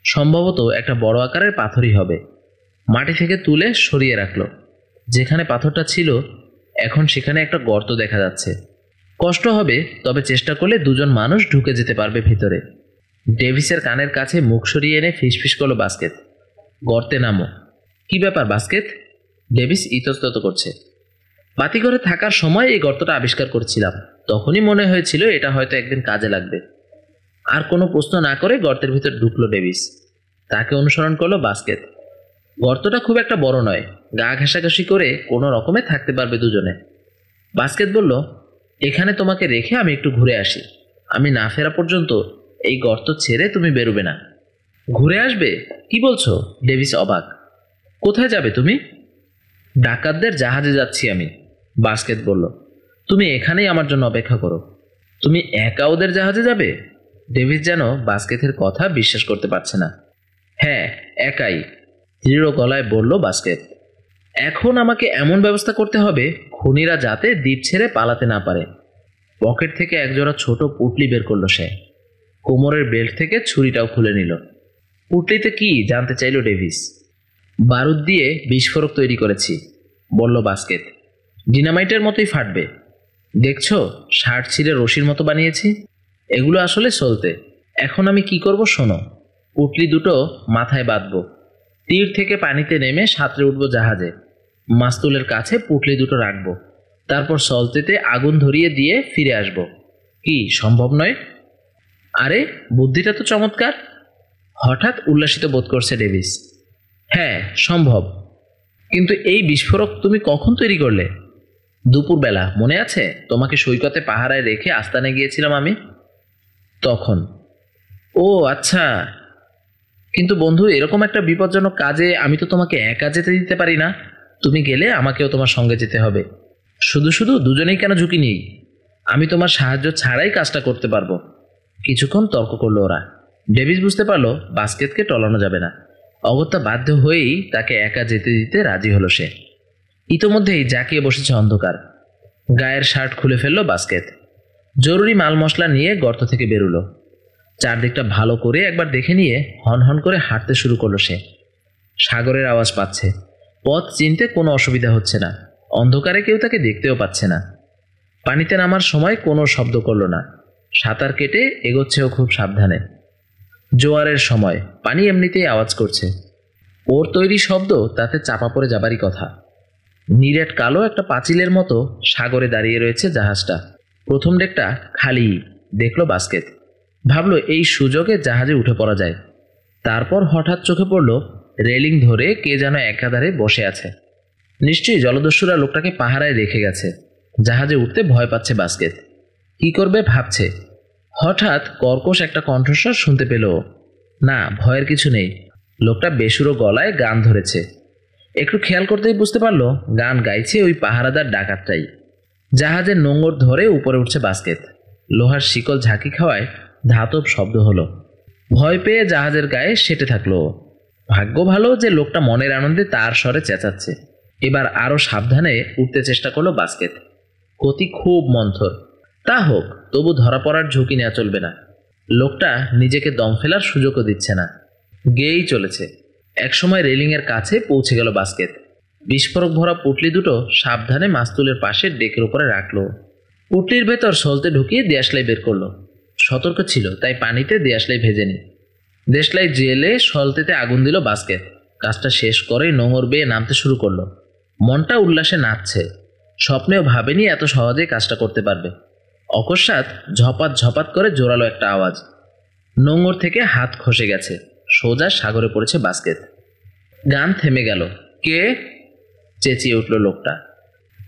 সম্ভবত একটা বড় আকারের পাথরই হবে। মাটি থেকে তুলে সরিয়ে রাখলো। যেখানে পাথরটা ছিল, এখন সেখানে একটা গর্ত দেখা যাচ্ছে। কষ্ট হবে, তবে চেষ্টা করলে 2জন মানুষ ঢুকে যেতে পারবে ভিতরে। ডেভিসের কানের কাছে মুখ সরিয়ে এনে ফিসফিস করলো বাস্কেট, গর্তে নামো। কি ব্যাপার বাস্কেট? ডেভিস ইতস্তত করছে। বাতিঘরে থাকার সময় এই গর্তটা আবিষ্কার করছিলাম। তখনই মনে হয়েছিল এটা হয়তো একদিন কাজে লাগবে। আর কোনো প্রশ্ন না করে গর্তের ভিতর ঢুকলো ডেভিস। তাকে অনুসরণ করলো বাস্কেট। গর্তটা খুব একটা বড় নয়, গা ঘেঁষাঘেঁষি করে কোনো রকমে থাকতে পারবে দুজনে। বাস্কেট বলল, এখানে তোমাকে রেখে আমি একটু ঘুরে আসি। আমি না ফেরা পর্যন্ত এই গর্ত ছেড়ে তুমি বেরোবে না। ঘুরে আসবে? কি বলছো? ডেভিস অবাক। কোথায় যাবে তুমি? ডাকাতদের জাহাজে যাচ্ছি আমি, বাস্কেট বলল। তুমি এখানেই আমার জন্য অপেক্ষা করো। তুমি একা ওদের জাহাজে যাবে? ডেভিস যেন বাস্কেটের কথা বিশ্বাস করতে পারছে না। হ্যাঁ, একাই, দৃঢ় গলায় বলল বাস্কেট। এখন আমাকে এমন ব্যবস্থা করতে হবে খুনিরা যাতে দ্বীপ ছেড়ে পালাতে না পারে। পকেট থেকে একজোড়া ছোট পুটলি বের করলো সে। কোমরের বেল্ট থেকে ছুরিটাও খুলে নিল। পুটলিতে কি জানতে চাইল ডেভিস। বারুদ দিয়ে বিস্ফোরক তৈরি করেছি, বলল বাস্কেট। ডিনামাইটের মতোই ফাটবে। দেখছো, শার্ট ছিঁড়ে রশির মতো বানিয়েছি। এগুলো আসলে চলতে। এখন আমি কি করব শোনো। পুটলি দুটো মাথায় বাঁধবো, তীর থেকে পানিতে নেমে সাঁতরে উঠবো জাহাজে, মাস্তুলের কাছে পুটলি দুটো রাখবো, তারপর সলতেতে আগুন ধরিয়ে দিয়ে ফিরে আসব। কি সম্ভব নয়? আরে, বুদ্ধিটা তো চমৎকার। হঠাৎ উল্লাসিত বোধ করছে ডেভিস। হ্যাঁ, সম্ভব। কিন্তু এই বিস্ফোরক তুমি কখন তৈরি করলে? দুপুরবেলা, মনে আছে? তোমাকে সৈকতে পাহারায় রেখে আস্তানে গিয়েছিলাম আমি তখন। ও আচ্ছা। কিন্তু বন্ধু, এরকম একটা বিপজ্জনক কাজে আমি তো তোমাকে একা যেতে দিতে পারি না। তুমি গেলে আমাকেও তোমার সঙ্গে যেতে হবে। শুধু শুধু দুজনেই কেন ঝুঁকি নিই? আমি তোমার সাহায্য ছাড়াই কাজটা করতে পারবো। কিছুক্ষণ তর্ক করলো ওরা। ডেভিস বুঝতে পারলো বাস্কেটকে টলানো যাবে না। অগত্যা বাধ্য হয়েই তাকে একা যেতে দিতে রাজি হলো সে। ইতোমধ্যেই জাঁকিয়ে বসেছে অন্ধকার। গায়ের শার্ট খুলে ফেললো বাস্কেট। জরুরি মাল মশলা নিয়ে গর্ত থেকে বেরুলো। চারদিকটা ভালো করে একবার দেখে নিয়ে হনহন করে হাঁটতে শুরু করলো সে। সাগরের আওয়াজ পাচ্ছে। পথ চিনতে কোনো অসুবিধা হচ্ছে না। অন্ধকারে কেউ তাকে দেখতেও পাচ্ছে না। পানিতে নামার সময় কোনো শব্দ করলো না। সাঁতার কেটে এগোচ্ছেও খুব সাবধানে। জোয়ারের সময় পানি এমনিতেই আওয়াজ করছে। ওর তৈরি শব্দ তাতে চাপা পড়ে যাবারই কথা। নিরেট কালো একটা পাঁচিলের মতো সাগরে দাঁড়িয়ে রয়েছে জাহাজটা। প্রথম ডেকটা খালি দেখলো বাস্কেট। ভাবলো এই সুযোগে জাহাজে উঠে পড়া যায়। তারপর হঠাৎ চোখে পড়ল রেলিং ধরে কে যেন একাধারে বসে আছে। নিশ্চয়ই জলদস্যুরা লোকটাকে পাহারায় রেখে গেছে। জাহাজে উঠতে ভয় পাচ্ছে বাস্কেট। কি করবে ভাবছে। হঠাৎ কর্কশ একটা কণ্ঠস্বর শুনতে পেল। না, ভয়ের কিছু নেই। লোকটা বেসুরো গলায় গান ধরেছে। একটু খেয়াল করতেই বুঝতে পারলো গান গাইছে ওই পাহারাদার ডাকাতটাই। জাহাজের নোঙর ধরে উপরে উঠছে বাস্কেট। লোহার শিকল ঝাঁকি খাওয়ায় ধাতব শব্দ হলো। ভয় পেয়ে জাহাজের গায়ে সেটে থাকলো। ভাগ্য ভালো যে লোকটা মনের আনন্দে তার স্বরে চেঁচাচ্ছে। এবার আরো সাবধানে উঠতে চেষ্টা করলো বাস্কেট। গতি খুব মন্থর। তা হোক, তবু ধরা পড়ার ঝুঁকি নেওয়া চলবে না। লোকটা নিজেকে দম ফেলার সুযোগও দিচ্ছে না। গেয়েই চলেছে। একসময় রেলিংয়ের কাছে পৌঁছে গেল বাস্কেট। বিস্ফোরক ভরা পুটলি দুটো সাবধানে মাস্তুলের পাশে ডেকের উপরে রাখলো। পুটলির ভেতর সলতে ঢুকিয়ে দেশলাই বের করলো। সতর্ক ছিল তাই পানিতে দেশলাই ভেজেনি। দেশলাই জেলে সলতেতে আগুন দিল বাস্কেট। কাজটা শেষ করেই নোঙর বেয়ে নামতে শুরু করলো। মনটা উল্লাসে নাচছে। স্বপ্নেও ভাবেনি এত সহজেই কাজটা করতে পারবে। অকস্মাৎ ঝপাত ঝপাত করে জোরালো একটা আওয়াজ। নোঙর থেকে হাত খসে গেছে। সোজা সাগরে পড়েছে বাস্কেট। গান থেমে গেল। কে? চেঁচিয়ে উঠল লোকটা।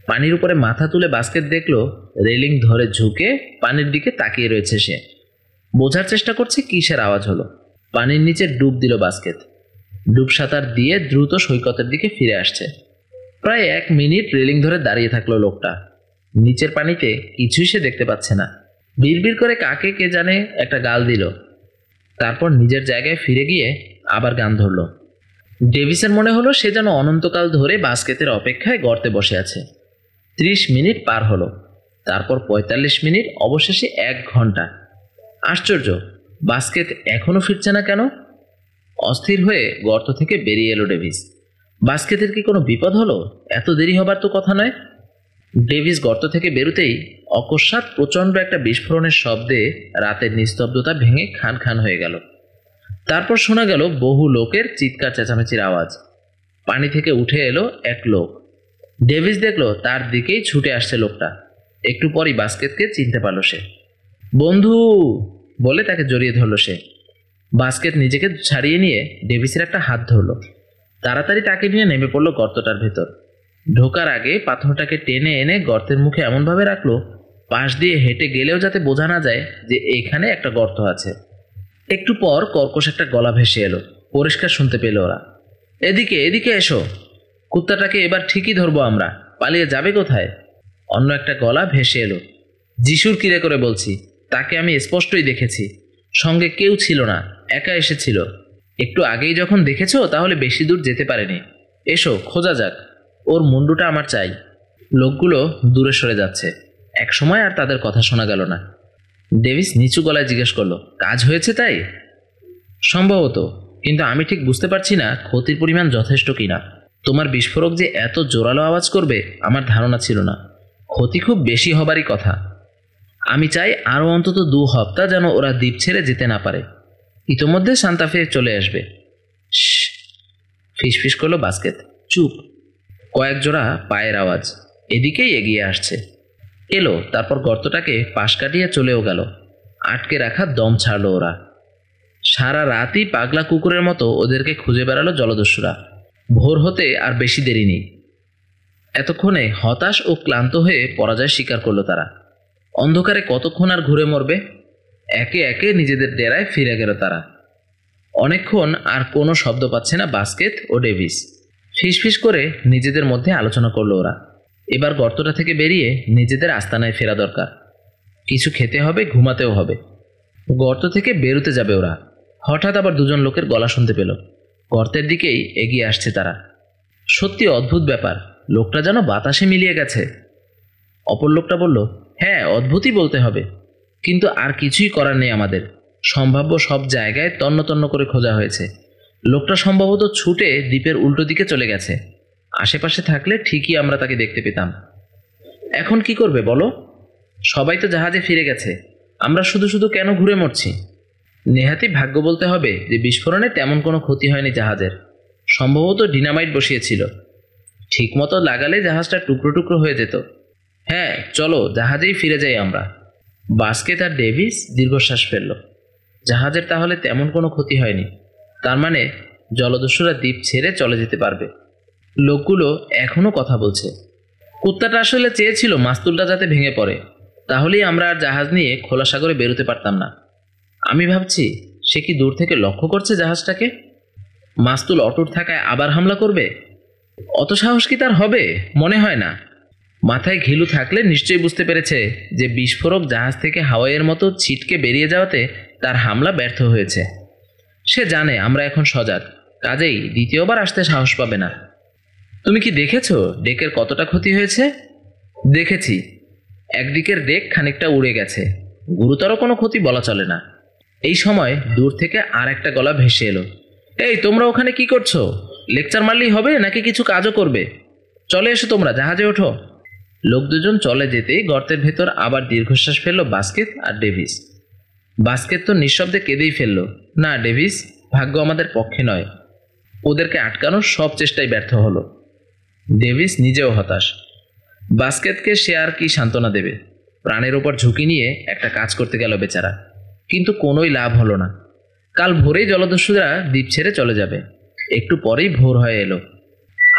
পানির উপরে মাথা তুলে বাস্কেট দেখলো রেলিং ধরে ঝুঁকে পানির দিকে তাকিয়ে রয়েছে সে। বোঝার চেষ্টা করছে কিসের আওয়াজ হলো। পানির নিচে ডুব দিল বাস্কেট। ডুব সাঁতার দিয়ে দ্রুত সৈকতের দিকে ফিরে আসছে। প্রায় 1 মিনিট রেলিং ধরে দাঁড়িয়ে থাকলো লোকটা। নিচের পানিতে কিছুই সে দেখতে পাচ্ছে না। বিড়বিড় করে কাকে কে জানে একটা গাল দিল। তারপর নিজের জায়গায় ফিরে গিয়ে আবার গান ধরল। ডেভিসের মনে হলো সে যেন অনন্তকাল ধরে বাস্কেটের অপেক্ষায় গর্তে বসে আছে। 30 মিনিট পার হলো। তারপর 45 মিনিট, অবশেষে 1 ঘন্টা। আশ্চর্য, বাস্কেট এখনো ফিরছে না কেন? অস্থির হয়ে গর্ত থেকে বেরিয়ে এলো ডেভিস। বাস্কেটের কি কোনো বিপদ হলো? এত দেরি হবার তো কথা নয়। ডেভিস গর্ত থেকে বেরোতেই অকস্মাৎ প্রচণ্ড একটা বিস্ফোরণের শব্দে রাতের নিস্তব্ধতা ভেঙে খান খান হয়ে গেল। তারপর শোনা গেল বহু লোকের চিৎকার চেঁচামেচির আওয়াজ। পানি থেকে উঠে এলো এক লোক। ডেভিস দেখলো তার দিকেই ছুটে আসছে লোকটা। একটু পরই বাস্কেটকে চিনতে পারল সে। বন্ধু বলে তাকে জড়িয়ে ধরল সে। বাস্কেট নিজেকে ছাড়িয়ে নিয়ে ডেভিসের একটা হাত ধরল। তাড়াতাড়ি তাকে নিয়ে নেমে পড়ল গর্তটার ভেতর। ঢোকার আগে পাথরটাকে টেনে এনে গর্তের মুখে এমনভাবে রাখলো পাশ দিয়ে হেঁটে গেলেও যাতে বোঝা না যায় যে এখানে একটা গর্ত আছে। একটু পর কর্কশ একটা গলা ভেসে এলো। পরিষ্কার শুনতে পেল ওরা, এদিকে এদিকে এসো, কুত্তাটাকে এবার ঠিকই ধরবো আমরা, পালিয়ে যাবে কোথায়? অন্য একটা গলা ভেসে এলো, যিশুর কিরে করে বলছি, তাকে আমি স্পষ্টই দেখেছি, সঙ্গে কেউ ছিল না, একা এসেছিল। একটু আগেই যখন দেখেছো তাহলে বেশি দূর যেতে পারেনি, এসো খোঁজা যাক, ওর মুন্ডুটা আমার চাই। লোকগুলো দূরে সরে যাচ্ছে। এক সময় আর তাদের কথা শোনা গেল না। ডেভিস নিচু গলায় জিজ্ঞেস করলো, কাজ হয়েছে তাই? সম্ভবত, কিন্তু আমি ঠিক বুঝতে পারছি না ক্ষতির পরিমাণ যথেষ্ট কিনা। তোমার বিস্ফোরক যে এত জোরালো আওয়াজ করবে আমার ধারণা ছিল না। ক্ষতি খুব বেশি হবারই কথা। আমি চাই আরও অন্তত 2 সপ্তাহ যেন ওরা দ্বীপ ছেড়ে যেতে না পারে। ইতোমধ্যে সান্তাফে চলে আসবে। ফিসফিস করলো বাস্কেট। চুপ। কয়েক জোড়া পায়ের আওয়াজ এদিকেই এগিয়ে আসছে। এলো, তারপর গর্তটাকে পাশ কাটিয়ে চলেও গেল। আটকে রাখা দম ছাড়লো ওরা। সারা রাতই পাগলা কুকুরের মতো ওদেরকে খুঁজে বেড়ালো জলদস্যুরা। ভোর হতে আর বেশি দেরি নেই। এতক্ষণে হতাশ ও ক্লান্ত হয়ে পরাজয় স্বীকার করলো তারা। অন্ধকারে কতক্ষণ আর ঘুরে মরবে? একে একে নিজেদের ডেরায় ফিরে গেল তারা। অনেকক্ষণ আর কোনো শব্দ পাচ্ছে না বাস্কেট ও ডেভিস। ফিসফিস করে নিজেদের মধ্যে আলোচনা করলো ওরা। এবার গর্তটা থেকে বেরিয়ে নিজেদের আস্তানায় ফেরা দরকার। কিছু খেতে হবে, ঘুমাতেও হবে। গর্ত থেকে বেরোতে যাবে ওরা। হঠাৎ আবার 2জন লোকের গলা শুনতে পেল। গর্তের দিকেই এগিয়ে আসছে তারা। সত্যি অদ্ভুত ব্যাপার, লোকটা যেন বাতাসে মিলিয়ে গেছে। অপর লোকটা বলল, হ্যাঁ অদ্ভুতই বলতে হবে, কিন্তু আর কিছুই করার নেই আমাদের। সম্ভাব্য সব জায়গায় তন্ন তন্ন করে খোঁজা হয়েছে। লোকটা সম্ভবত ছুটে দ্বীপের উল্টো দিকে চলে গেছে। আশেপাশে থাকলে ঠিকই আমরা তাকে দেখতে পেতাম। এখন কি করবে বলো? সবাই তো জাহাজে ফিরে গেছে, আমরা শুধু শুধু কেন ঘুরে মরছি? নেহাতি ভাগ্য বলতে হবে যে বিস্ফোরণে তেমন কোনো ক্ষতি হয়নি জাহাজের। সম্ভবত ডিনামাইট বসিয়েছিল। ঠিকমতো লাগালে জাহাজটা টুকরো টুকরো হয়ে যেত। হ্যাঁ চলো জাহাজেই ফিরে যাই আমরা। বাস্কেট আর ডেভিস দীর্ঘশ্বাস ফেলল। জাহাজের তাহলে তেমন কোনো ক্ষতি হয়নি। তার মানে জলদস্যুরা দ্বীপ ছেড়ে চলে যেতে পারবে। লোকগুলো এখনো কথা বলছে। কুত্তাটা আসলে চেয়েছিল মাস্তুলটা যাতে ভেঙে পড়ে, তাহলেই আমরা আর জাহাজ নিয়ে খোলা সাগরে বেরোতে পারতাম না। আমি ভাবছি সে কি দূর থেকে লক্ষ্য করছে জাহাজটাকে? মাস্তুল অটুট থাকায় আবার হামলা করবে? অত সাহস কি তার হবে? মনে হয় না। মাথায় ঘিলু থাকলে নিশ্চয়ই বুঝতে পেরেছে যে বিস্ফোরক জাহাজ থেকে হাওয়াইয়ের মতো ছিটকে বেরিয়ে যাওয়াতে তার হামলা ব্যর্থ হয়েছে। সে জানে আমরা এখন সজাগ, কাজেই দ্বিতীয়বার আসতে সাহস পাবে না। তুমি কি দেখেছো ডেকের কতটা ক্ষতি হয়েছে? দেখেছি, একদিকের ডেক খানিকটা উড়ে গেছে। গুরুতর কোনো ক্ষতি বলা চলে না। এই সময় দূর থেকে আর একটা গলা ভেসে এলো, এই তোমরা ওখানে কি করছো? লেকচার মারলেই হবে নাকি কিছু কাজও করবে? চলে এসো, তোমরা জাহাজে ওঠো। লোক 2জন চলে যেতেই গর্তের ভেতর আবার দীর্ঘশ্বাস ফেললো বাস্কেট আর ডেভিস। বাস্কেট তো নিঃশব্দে কেঁদেই ফেলল, না ডেভিস, ভাগ্য আমাদের পক্ষে নয়। ওদেরকে আটকানোর সব চেষ্টাই ব্যর্থ হলো। ডেভিস নিজেও হতাশ। বাস্কেটকে সে আর কি সান্ত্বনা দেবে? প্রাণের ওপর ঝুঁকি নিয়ে একটা কাজ করতে গেল বেচারা, কিন্তু কোনোই লাভ হলো না। কাল ভোরেই জলদস্যুরা দ্বীপ ছেড়ে চলে যাবে। একটু পরেই ভোর হয়ে এলো।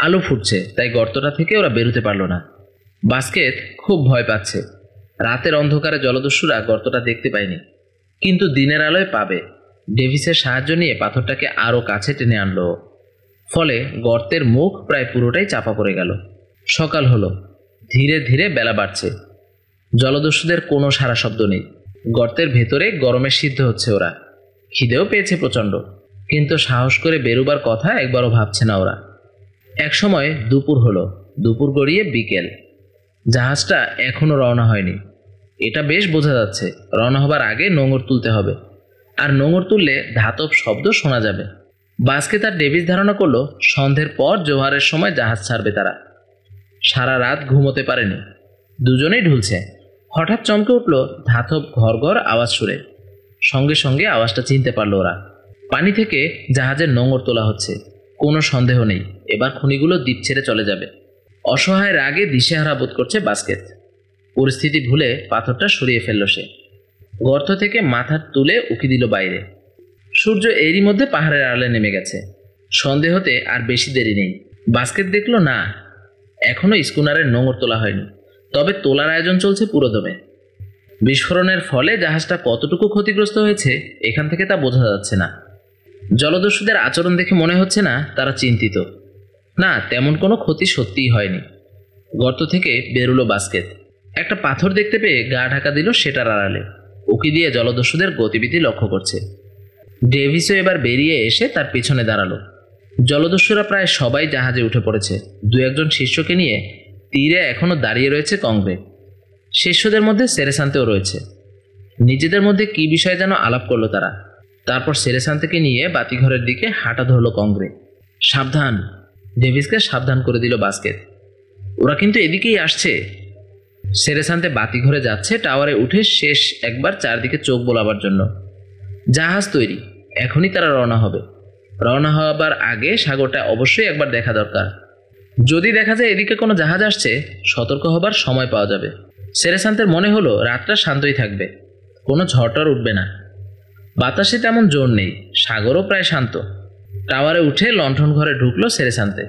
আলো ফুটছে, তাই গর্তটা থেকে ওরা বেরোতে পারল না। বাস্কেট খুব ভয় পাচ্ছে। রাতের অন্ধকারে জলদস্যুরা গর্তটা দেখতে পায়নি, কিন্তু দিনের আলোয় পাবে। ডেভিসের সাহায্য নিয়ে পাথরটাকে আরও কাছে টেনে আনলো। ফলে গর্তের মুখ প্রায় পুরোটাই চাপা পড়ে গেল। সকাল হলো। ধীরে ধীরে বেলা বাড়ছে। জলদস্যুদের কোনো সারা শব্দ নেই। গর্তের ভেতরে গরমে সিদ্ধ হচ্ছে ওরা। খিদেও পেয়েছে প্রচণ্ড, কিন্তু সাহস করে বেরোবার কথা একবারও ভাবছে না ওরা। একসময় দুপুর হলো। দুপুর গড়িয়ে বিকেল। জাহাজটা এখনো রওনা হয়নি। এটা বেশ বোঝা যাচ্ছে। রওনা হবার আগে নোঙর তুলতে হবে, আর নোঙর তুললে ধাতব শব্দ শোনা যাবে। বাস্কেট আর ডেভিস ধারণা করলো সন্ধ্যের পর জোয়ারের সময় জাহাজ ছাড়বে তারা। সারা রাত ঘুমোতে পারেনি, দুজনেই ঢুলছে। হঠাৎ চমকে উঠল ধাতব ঘর ঘর আওয়াজ শুনে। সঙ্গে সঙ্গে আওয়াজটা চিনতে পারল ওরা। পানি থেকে জাহাজের নোঙর তোলা হচ্ছে। কোনো সন্দেহ নেই, এবার খনিগুলো দ্বীপ ছেড়ে চলে যাবে। অসহায় রাগে দিশেহারা বোধ করছে বাস্কেট। পরিস্থিতি ভুলে পাথরটা সরিয়ে ফেলল সে। গর্ত থেকে মাথা তুলে উকি দিল বাইরে। সূর্য এরই মধ্যে পাহাড়ের আড়ালে নেমে গেছে। সন্দেহতে আর বেশি দেরি নেই। বাস্কেট দেখল না, এখনো স্কুনারের নোঙর তোলা হয়নি, তবে তোলার আয়োজন চলছে পুরোদমে। বিস্ফোরণের ফলে জাহাজটা কতটুকু ক্ষতিগ্রস্ত হয়েছে এখান থেকে তা বোঝা যাচ্ছে না। জলদস্যুদের আচরণ দেখে মনে হচ্ছে না তারা চিন্তিত। না, তেমন কোনো ক্ষতি সত্যিই হয়নি। গর্ত থেকে বেরুলো বাস্কেট। একটা পাথর দেখতে পেয়ে গা ঢাকা দিল সেটার আড়ালে। উকি দিয়ে জলদস্যুদের গতিবিধি লক্ষ্য করছে। ডেভিসও এবার বেরিয়ে এসে তার পিছনে দাঁড়ালো। জলদস্যুরা প্রায় সবাই জাহাজে উঠে পড়েছে। দু একজন শিষ্যকে নিয়ে তীরে এখনো দাঁড়িয়ে রয়েছে কংগ্রে। শিষ্যদের মধ্যে সেরেসান্তেও রয়েছে। নিজেদের মধ্যে কি বিষয়ে যেন আলাপ করলো তারা। তারপর সেরেসান্তেকে নিয়ে বাতিঘরের দিকে হাঁটা ধরলো কংগ্রে। সাবধান, ডেভিসকে সাবধান করে দিল বাস্কেট। ওরা কিন্তু এদিকেই আসছে। সেরেসান্তে বাতিঘরে যাচ্ছে টাওয়ারে উঠে শেষ একবার চারদিকে চোখ বোলাবার জন্য। জাহাজ তৈরি, এখনই তারা রওনা হবে। রওনা হওয়ার আগে সাগরটা অবশ্যই একবার দেখা দরকার। যদি দেখা যায় এদিকে কোনো জাহাজ আসছে, সতর্ক হবার সময় পাওয়া যাবে। সেরেসান্তের মনে হলো রাতটা শান্তই থাকবে, কোনো ঝড়টর উঠবে না। বাতাসে তেমন জোর নেই, সাগরও প্রায় শান্ত। টাওয়ারে উঠে লণ্ঠন ঘরে ঢুকলো সেরেসান্তে।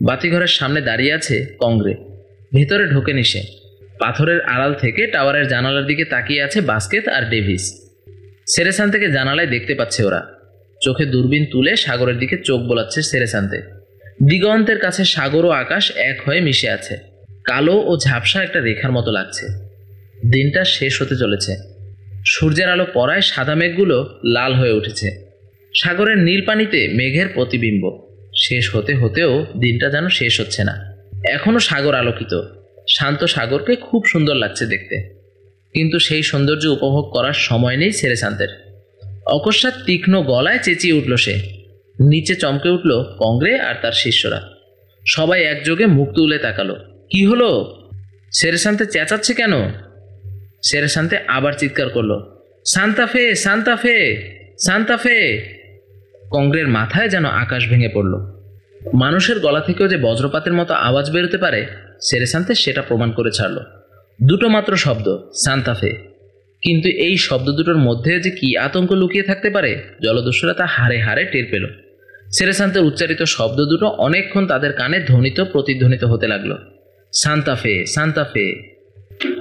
বাতিঘরের সামনে দাঁড়িয়ে আছে কংগ্রে। ভেতরে ঢোকেনি সে। পাথরের আড়াল থেকে টাওয়ারের জানালার দিকে তাকিয়ে আছে বাস্কেট আর ডেভিস। সেরেসান্তেকে জানালায় দেখতে পাচ্ছে ওরা। চোখে দূরবীন তুলে সাগরের দিকে চোখ বোলাচ্ছে সেরেসান্তে। দিগন্তের কাছে সাগর ও আকাশ এক হয়ে মিশে আছে। কালো ও ঝাপসা একটা রেখার মতো লাগছে। দিনটা শেষ হতে চলেছে। সূর্যের আলো পড়ায় সাদা মেঘগুলো লাল হয়ে উঠেছে। সাগরের নীল পানিতে মেঘের প্রতিবিম্ব। শেষ হতে হতেও দিনটা যেন শেষ হচ্ছে না। এখনো সাগর আলোকিত। শান্ত সাগরকে খুব সুন্দর লাগছে দেখতে, কিন্তু সেই সৌন্দর্য উপভোগ করার সময় নেই সেরেসান্তের। অকস্মাৎ তীক্ষ্ণ গলায় চেঁচিয়ে উঠল সে। নিচে চমকে উঠল কংগ্রে আর তার শিষ্যরা। সবাই একযোগে মুখ তুলে তাকালো। কি হলো? সেরেসান্তে চেঁচাচ্ছে কেন? সেরেসান্তে আবার চিৎকার করলো, সান্তা ফে, সান্তা ফে, সান্তা ফে। কংগ্রের মাথায় যেন আকাশ ভেঙে পড়ল। মানুষের গলা থেকেও যে বজ্রপাতের মতো আওয়াজ বেরোতে পারে, সেরেসান্তে সেটা প্রমাণ করে ছাড়ল। দুটো মাত্র শব্দ, সান্তা ফে। কিন্তু এই শব্দ দুটোর মধ্যে যে কি আতঙ্ক লুকিয়ে থাকতে পারে, জলদস্যুরা তা হাড়ে হাড়ে টের পেল। সেরেসান্তের উচ্চারিত শব্দ দুটো অনেকক্ষণ তাদের কানে ধ্বনিত প্রতিধ্বনিত হতে লাগলো, সান্তা ফে, সান্তা ফে।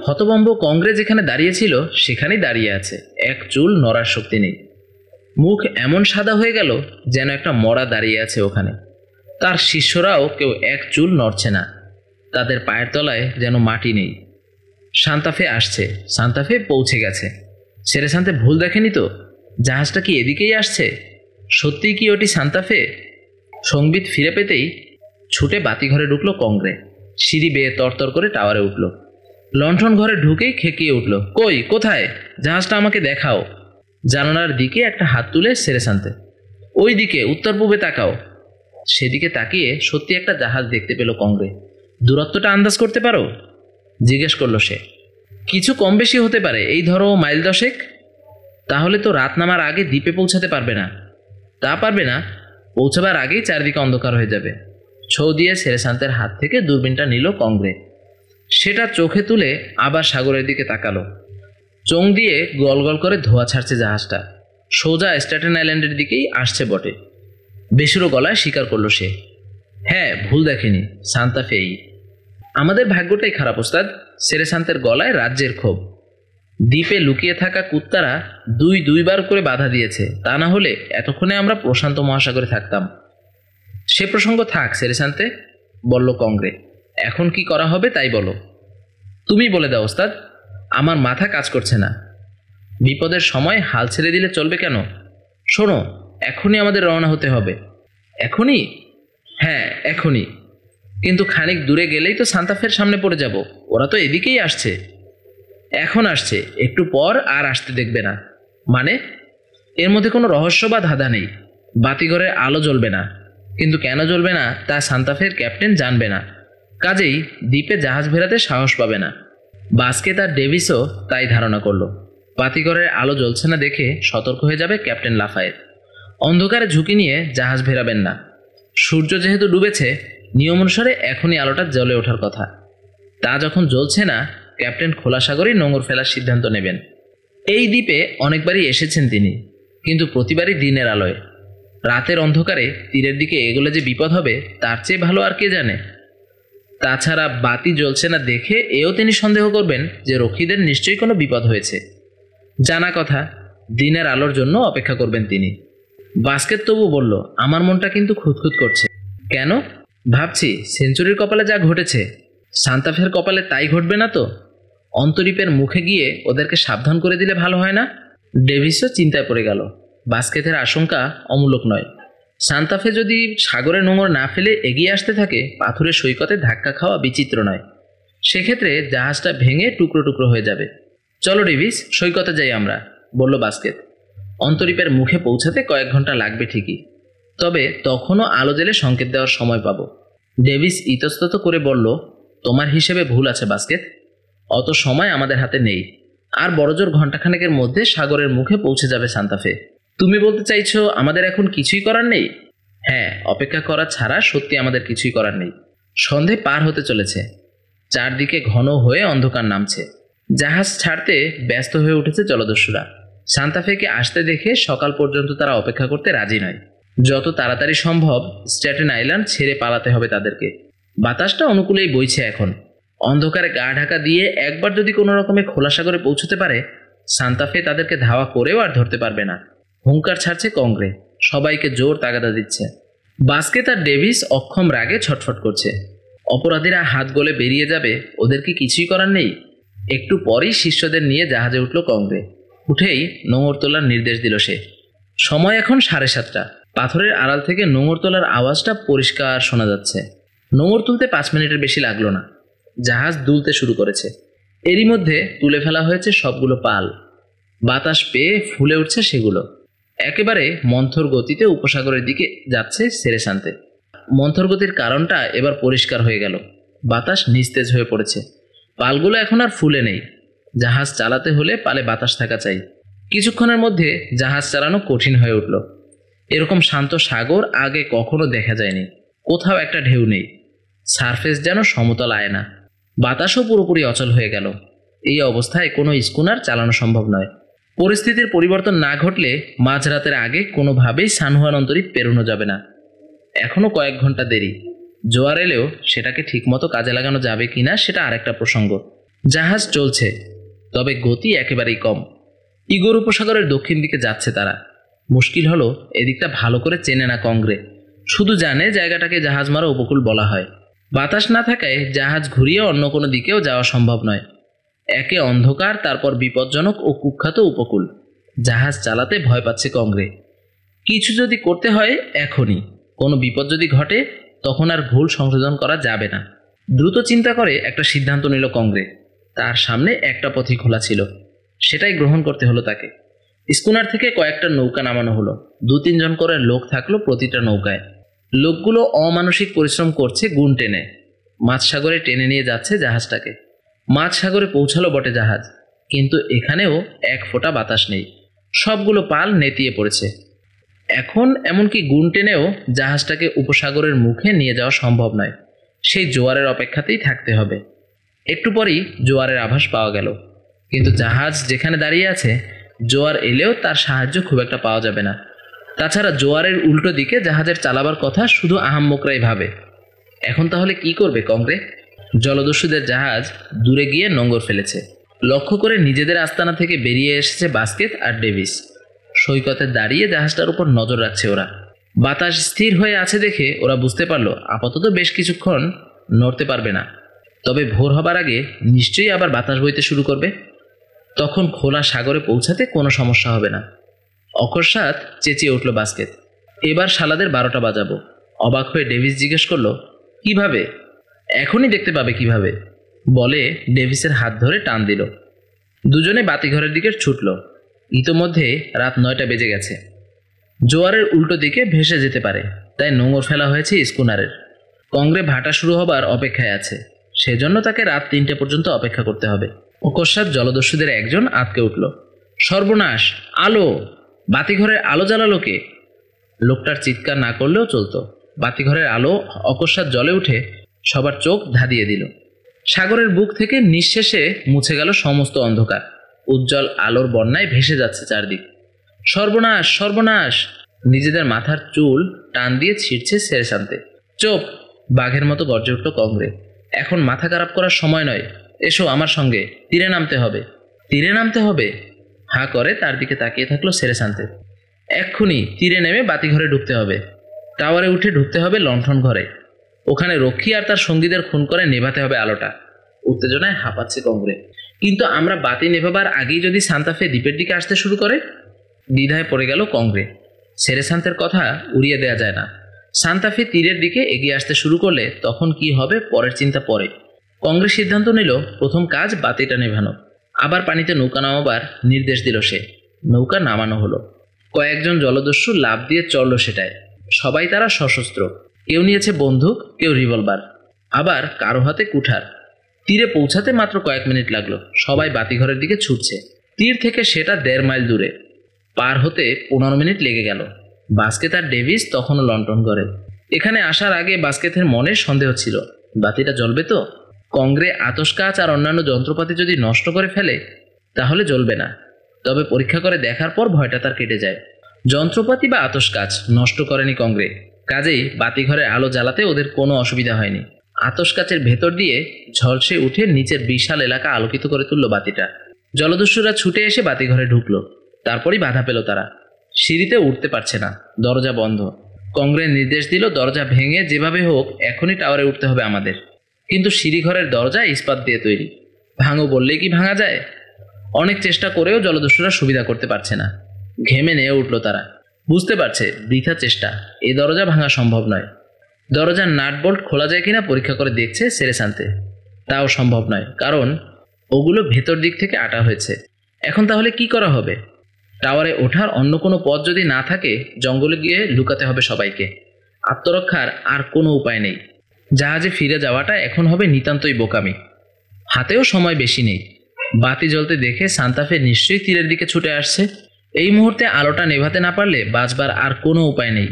হতভম্ব কংগ্রে যেখানে দাঁড়িয়েছিল সেখানেই দাঁড়িয়ে আছে, এক চুল নড়ার শক্তি নেই। মুখ এমন সাদা হয়ে গেল যেন একটা মরা দাঁড়িয়ে আছে ওখানে। তার শিষ্যরাও কেউ এক চুল নড়ছে না। তাদের পায়ের তলায় যেন মাটি নেই। সান্তাফে আসছে, সান্তাফে পৌঁছে গেছে। সেরেসান্তে ভুল দেখেনি তো? জাহাজটা কি এদিকেই আসছে? সত্যিই কি ওটি সান্তাফে? সংবিত ফিরে পেতেই ছুটে বাতিঘরে ঢুকলো কংগ্রে। সিঁড়ি বেয়ে তরতর করে টাওয়ারে উঠল। লণ্ঠন ঘরে ঢুকেই খেকিয়ে উঠল, কই, কোথায়? জাহাজটা আমাকে দেখাও। জানালার দিকে একটা হাত তুলে সেরেসান্তে, ওই দিকে উত্তর পূবে তাকাও। সেদিকে তাকিয়ে সত্যি একটা জাহাজ দেখতে পেল কংগ্রে। দূরত্বটা আন্দাজ করতে পারো? জিজ্ঞেস করলো সে। কিছু কম বেশি হতে পারে, এই ধরো মাইল 10। তাহলে তো রাত নামার আগে দ্বীপে পৌঁছাতে পারবে না। তা পারবে না, পৌঁছাবার আগেই চারদিকে অন্ধকার হয়ে যাবে। ছৌ দিয়ে সেরেসান্তের হাত থেকে দূরবীনটা নিল কংগ্রে। সেটা চোখে তুলে আবার সাগরের দিকে তাকালো। চোং দিয়ে গল গল করে ধোয়া ছাড়ছে জাহাজটা। সোজা স্ট্যাটেন আইল্যান্ডের দিকেই আসছে বটে। বেসুরো গলায় স্বীকার করলো সে, হ্যাঁ, ভুল দেখেনি, সান্তা ফেই। আমাদের ভাগ্যটাই খারাপ ওস্তাদ। সেরেসান্তের গলায় রাজ্যের ক্ষোভ। দ্বীপে লুকিয়ে থাকা কুত্তারা দুইবার করে বাধা দিয়েছে, তা না হলে এতক্ষণে আমরা প্রশান্ত মহাসাগরে থাকতাম। সে প্রসঙ্গ থাক সেরেসান্তে, বলল কংগ্রে। এখন কি করা হবে তাই বলো। তুমি বলে দাও ওস্তাদ, আমার মাথা কাজ করছে না। বিপদের সময় হাল ছেড়ে দিলে চলবে কেন? শোনো, এখনই আমাদের রওনা হতে হবে। এখনই? হ্যাঁ, এখনই। কিন্তু খানিক দূরে গেলেই তো সান্তাফের সামনে পড়ে যাব। ওরা তো এদিকেই আসছে। এখন আসছে, একটু পর আর আসতে দেখবে না। মানে? এর মধ্যে কোনো রহস্য বা ধাঁধা নেই। বাতিঘরের আলো জ্বলবে না, কিন্তু কেন জ্বলবে না তা সান্তাফের ক্যাপ্টেন জানবে না। কাজেই দ্বীপে জাহাজ ভেড়াতে সাহস পাবে না। বাস্কেট আর ডেভিসও তাই ধারণা করলো। বাতিঘরের আলো জ্বলছে না দেখে সতর্ক হয়ে যাবে ক্যাপ্টেন লাফায়েত। অন্ধকারে ঝুঁকি নিয়ে জাহাজ ভেড়াবেন না। সূর্য যেহেতু ডুবেছে, নিয়ম অনুসারে এখনই আলোটা জ্বলে ওঠার কথা। তা যখন জ্বলছে না, ক্যাপ্টেন খোলা সাগরেই নোঙর ফেলার সিদ্ধান্ত নেবেন। এই দ্বীপে অনেকবারই এসেছেন তিনি, কিন্তু প্রতিবারই দিনের আলোয়। রাতের অন্ধকারে তীরের দিকে এগোলে যে বিপদ হবে তার চেয়ে ভালো আর কে জানে। তাছাড়া বাতি জ্বলছে না দেখে এও তিনি সন্দেহ করবেন যে রক্ষীদের নিশ্চয়ই কোনো বিপদ হয়েছে। জানা কথা, দিনের আলোর জন্য অপেক্ষা করবেন তিনি। বাস্কেট তবু বলল, আমার মনটা কিন্তু খুঁতখুত করছে। কেন? ভাবছি সেঞ্চুরির কপালে যা ঘটেছে, সান্তাফের কপালে তাই ঘটবে না তো? অন্তরীপের মুখে গিয়ে ওদেরকে সাবধান করে দিলে ভালো হয় না? ডেভিসও চিন্তায় পড়ে গেল। বাস্কেটের আশঙ্কা অমূলক নয়। সান্তাফে যদি সাগরে নোঙর না ফেলে এগিয়ে আসতে থাকে, পাথুরের সৈকতে ধাক্কা খাওয়া বিচিত্র নয়। সেক্ষেত্রে জাহাজটা ভেঙে টুকরো টুকরো হয়ে যাবে। চলো ডেভিস, সৈকতে যাই আমরা, বলল বাস্কেট। অন্তরীপের মুখে পৌঁছাতে কয়েক ঘন্টা লাগবে ঠিকই, তবে তখনও আলো জেলে সংকেত দেওয়ার সময় পাব। ডেভিস ইতস্তত করে বলল, তোমার হিসেবে ভুল আছে বাস্কেট, অত সময় আমাদের হাতে নেই। আর বড়জোর ঘণ্টাখানেকের মধ্যে সাগরের মুখে পৌঁছে যাবে সান্তাফে। তুমি বলতে চাইছো আমাদের এখন কিছুই করার নেই? হ্যাঁ, অপেক্ষা করা ছাড়া সত্যি আমাদের কিছুই করার নেই। সন্ধে পার হতে চলেছে, চারদিকে ঘন হয়ে অন্ধকার নামছে। জাহাজ ছাড়তে ব্যস্ত হয়ে উঠেছে জলদস্যুরা। সান্তাফেকে আসতে দেখে সকাল পর্যন্ত তারা অপেক্ষা করতে রাজি নয়। যত তাড়াতাড়ি সম্ভব স্ট্যাটেন আইল্যান্ড ছেড়ে পালাতে হবে তাদেরকে। বাতাসটা অনুকূলেই বইছে এখন। অন্ধকারে গা ঢাকা দিয়ে একবার যদি কোনো রকমে খোলা সাগরে পৌঁছতে পারে, সান্তাফে তাদেরকে ধাওয়া করেও আর ধরতে পারবে না। হুঙ্কার ছাড়ছে কংগ্রে, সবাইকে জোর তাগাদা দিচ্ছে। বাস্কেট আর ডেভিস অক্ষম রাগে ছটফট করছে। অপরাধীরা হাত গলে বেরিয়ে যাবে, ওদের কি কিছুই করার নেই? একটু পরেই শিষ্যদের নিয়ে জাহাজে উঠল কংগ্রে। উঠেই নোঙর তোলার নির্দেশ দিল সে। সময় এখন 7:30। পাথরের আড়াল থেকে নোঙর তোলার আওয়াজটা পরিষ্কার শোনা যাচ্ছে। নোঙর তুলতে 5 মিনিটের বেশি লাগলো না। জাহাজ দুলতে শুরু করেছে। এরই মধ্যে তুলে ফেলা হয়েছে সবগুলো পাল। বাতাস পেয়ে ফুলে উঠছে সেগুলো। একেবারে মন্থর গতিতে উপসাগরের দিকে যাচ্ছে সেরেসান্তে। মন্থর গতির কারণটা এবার পরিষ্কার হয়ে গেল। বাতাস নিস্তেজ হয়ে পড়েছে। পালগুলো এখন আর ফুলে নেই। জাহাজ চালাতে হলে পালে বাতাস থাকা চাই। কিছুক্ষণের মধ্যে জাহাজ চালানো কঠিন হয়ে উঠল। এরকম শান্ত সাগর আগে কখনো দেখা যায়নি। কোথাও একটা ঢেউ নেই। সারফেস যেন সমতল আয়না। বাতাসও পুরোপুরি অচল হয়ে গেল। এই অবস্থায় কোনো স্কুনার চালানো সম্ভব নয়। পরিস্থিতির পরিবর্তন না ঘটলে মাঝরাতের আগে কোনোভাবেই সান হুয়ান অন্তরীপ পেরোনো যাবে না। এখনও কয়েক ঘন্টা দেরি। জোয়ার এলেও সেটাকে ঠিকমতো কাজে লাগানো যাবে কিনা সেটা আরেকটা প্রসঙ্গ। জাহাজ চলছে, তবে গতি একেবারেই কম। ইগোর উপসাগরের দক্ষিণ দিকে যাচ্ছে তারা। মুশকিল হলো এদিকটা ভালো করে চেনে না কংগ্রে। শুধু জানে জায়গাটাকে জাহাজ মারা উপকূল বলা হয়। বাতাস না থাকায় জাহাজ ঘুরিয়ে অন্য কোনো দিকেও যাওয়া সম্ভব নয়। একে অন্ধকার, তারপর বিপজ্জনক ও কুখ্যাত উপকূল। জাহাজ চালাতে ভয় পাচ্ছে কংগ্রে। কিছু যদি করতে হয় এখনই। কোনো বিপদ যদি ঘটে তখন আর ভুল সংশোধন করা যাবে না। দ্রুত চিন্তা করে একটা সিদ্ধান্ত নিল কংগ্রে। তার সামনে একটা পথই খোলা ছিল, সেটাই গ্রহণ করতে হলো তাকে। স্কুনার থেকে কয়েকটা নৌকা নামানো হলো। 2-3 জন করে লোক থাকলো প্রতিটা নৌকায়। লোকগুলো অমানসিক পরিশ্রম করছে গুণ টেনে। মাঝ সাগরে টেনে নিয়ে যাচ্ছে জাহাজটাকে। মাঝ সাগরে পৌঁছালো বটে জাহাজ, কিন্তু এখানেও এক ফোঁটা বাতাস নেই। সবগুলো পাল নেতিয়ে পড়েছে। এখন এমনকি গুণ টেনেও জাহাজটাকে উপসাগরের মুখে নিয়ে যাওয়া সম্ভব নয়। সেই জোয়ারের অপেক্ষাতেই থাকতে হবে। একটু পরেই জোয়ারের আভাস পাওয়া গেল, কিন্তু জাহাজ যেখানে দাঁড়িয়ে আছে জোয়ার এলেও তার সাহায্য খুব একটা পাওয়া যাবে না। তাছাড়া জোয়ারের উল্টো দিকে জাহাজের চালাবার কথা শুধু আহাম্মকরাই ভাবে। এখন তাহলে কি করবে কংগ্রে? জলদস্যুদের জাহাজ দূরে গিয়ে নোঙর ফেলেছে। লক্ষ্য করে নিজেদের আস্তানা থেকে বেরিয়ে এসেছে বাস্কেট আর ডেভিস। সৈকতে দাঁড়িয়ে জাহাজটার উপর নজর রাখছে ওরা। বাতাস স্থির হয়ে আছে দেখে ওরা বুঝতে পারলো আপাতত বেশ কিছুক্ষণ নড়তে পারবে না। তবে ভোর হবার আগে নিশ্চয়ই আবার বাতাস বইতে শুরু করবে। তখন খোলা সাগরে পৌঁছাতে কোনো সমস্যা হবে না। অকস্মাৎ চেঁচিয়ে উঠল বাস্কেট, এবার শালাদের 12টা বাজাবো। অবাক হয়ে ডেভিস জিজ্ঞেস করলো, কিভাবে? এখনই দেখতে পাবে কিভাবে, বলে ডেভিসের হাত ধরে টান দিল। দুজনে বাতিঘরের দিকে ছুটল। ইতোমধ্যে রাত 9টা বেজে গেছে। জোয়ারের উল্টো দিকে ভেসে যেতে পারে, তাই নোঙর ফেলা হয়েছে স্কুনারের। কংগ্রে ভাটা শুরু হবার অপেক্ষায় আছে, সেজন্য তাকে রাত 3টে পর্যন্ত অপেক্ষা করতে হবে। অকস্মাৎ জলদস্যুদের একজন আঁতকে উঠল, সর্বনাশ! আলো! বাতিঘরের আলো জ্বালালো কে? লোকটার চিৎকার না করলেও চলতো। বাতিঘরের আলো অকস্মাৎ জ্বলে উঠে সবার চোখ ধাঁধিয়ে দিল। সাগরের বুক থেকে নিঃশেষে মুছে গেল সমস্ত অন্ধকার। উজ্জ্বল আলোর বন্যায় ভেসে যাচ্ছে চারদিক। সর্বনাশ, সর্বনাশ! নিজেদের মাথার চুল টান দিয়ে ছিঁড়ছে সেরেসান্তে। চোপ! বাঘের মতো গর্জে উঠল কংগ্রে। এখন মাথা খারাপ করার সময় নয়। এসো আমার সঙ্গে, তীরে নামতে হবে। তীরে নামতে হবে? হাঁ করে তার দিকে তাকিয়ে থাকলো সেরেসান্তে। এক্ষুনি তীরে নেমে বাতিঘরে ঢুকতে হবে। টাওয়ারে উঠে ঢুকতে হবে লণ্ঠন ঘরে। ওখানে রক্ষী আর তার সঙ্গীদের খুন করে নেভাতে হবে আলোটা। উত্তেজনায় হাঁপাচ্ছে কংগ্রে। কিন্তু আমরা বাতি নেভাবার আগেই যদি সান্তাফে দ্বীপের দিকে আসতে শুরু করে? দ্বিধায় পড়ে গেল কংগ্রে। সেরেসান্তের কথা উড়িয়ে দেয়া যায় না। সান্তাফে তীরের দিকে এগিয়ে আসতে শুরু করলে তখন কি হবে পরের চিন্তা পরে। কংগ্রেস সিদ্ধান্ত নিল প্রথম কাজ বাতিটা নেভানো। আবার পানিতে নৌকা নামাবার নির্দেশ দিল সে। নৌকা নামানো হলো। কয়েকজন জলদস্যু লাফ দিয়ে চলল সেটায়। সবাই তারা সশস্ত্র। কেউ নিয়েছে বন্দুক, কেউ রিভলভার, আবার কারো হাতে কুঠার। তীরে পৌঁছাতে মাত্র কয়েক মিনিট লাগলো। সবাই বাতিঘরের দিকে ছুটছে। তীর থেকে সেটা 1.5 মাইল দূরে। পার হতে 15 মিনিট লেগে গেল। বাস্কেট আর ডেভিস তখনও লন্ঠন ঘরে। এখানে আসার আগে বাস্কেটের মনে সন্দেহ ছিল, বাতিটা জ্বলবে তো? কংগ্রে আতসকাচ আর অন্যান্য যন্ত্রপাতি যদি নষ্ট করে ফেলে তাহলে জ্বলবে না। তবে পরীক্ষা করে দেখার পর ভয়টা তার কেটে যায়। যন্ত্রপাতি বা আতসকাচ নষ্ট করেনি কংগ্রে, কাজেই বাতিঘরের আলো জ্বালাতে ওদের কোনো অসুবিধা হয়নি। আতসকাচের ভেতর দিয়ে ঝলসে উঠে নিচের বিশাল এলাকা আলোকিত করে তুলল বাতিটা। জলদস্যুরা ছুটে এসে বাতিঘরে ঢুকলো। তারপরই বাধা পেল তারা। সিঁড়িতে উঠতে পারছে না, দরজা বন্ধ। কংগ্রেস নির্দেশ দিল দরজা ভেঙে যেভাবে হোক এখনই টাওয়ারে উঠতে হবে আমাদের। কিন্তু সিঁড়িঘরের দরজা ইস্পাত দিয়ে তৈরি, ভাঙো বললেই কি ভাঙা যায়? অনেক চেষ্টা করেও জলদস্যুরা সুবিধা করতে পারছে না। ঘেমে নিয়ে উঠল তারা। বুঝতে পারছে বৃথা চেষ্টা, এই দরজা ভাঙা সম্ভব নয়। দরজার নাট বোল্ট খোলা যায় কিনা পরীক্ষা করে দেখছে সেরেসান্তে। তাও সম্ভব নয়, কারণ ওগুলো ভেতর দিক থেকে আটা হয়েছে। এখন তাহলে কি করা হবে? টাওয়ারে ওঠার অন্য কোনো পথ যদি না থাকে জঙ্গলে গিয়ে লুকাতে হবে সবাইকে। আত্মরক্ষার আর কোনো উপায় নেই। জাহাজে ফিরে যাওয়াটা এখন হবে নিতান্তই বোকামি। হাতেও সময় বেশি নেই। বাতি জ্বলতে দেখে সান্তাফে নিশ্চয়ই তীরের দিকে ছুটে আসছে। এই মুহূর্তে আলোটা নেভাতে না পারলে বাঁচবার আর কোনো উপায় নেই।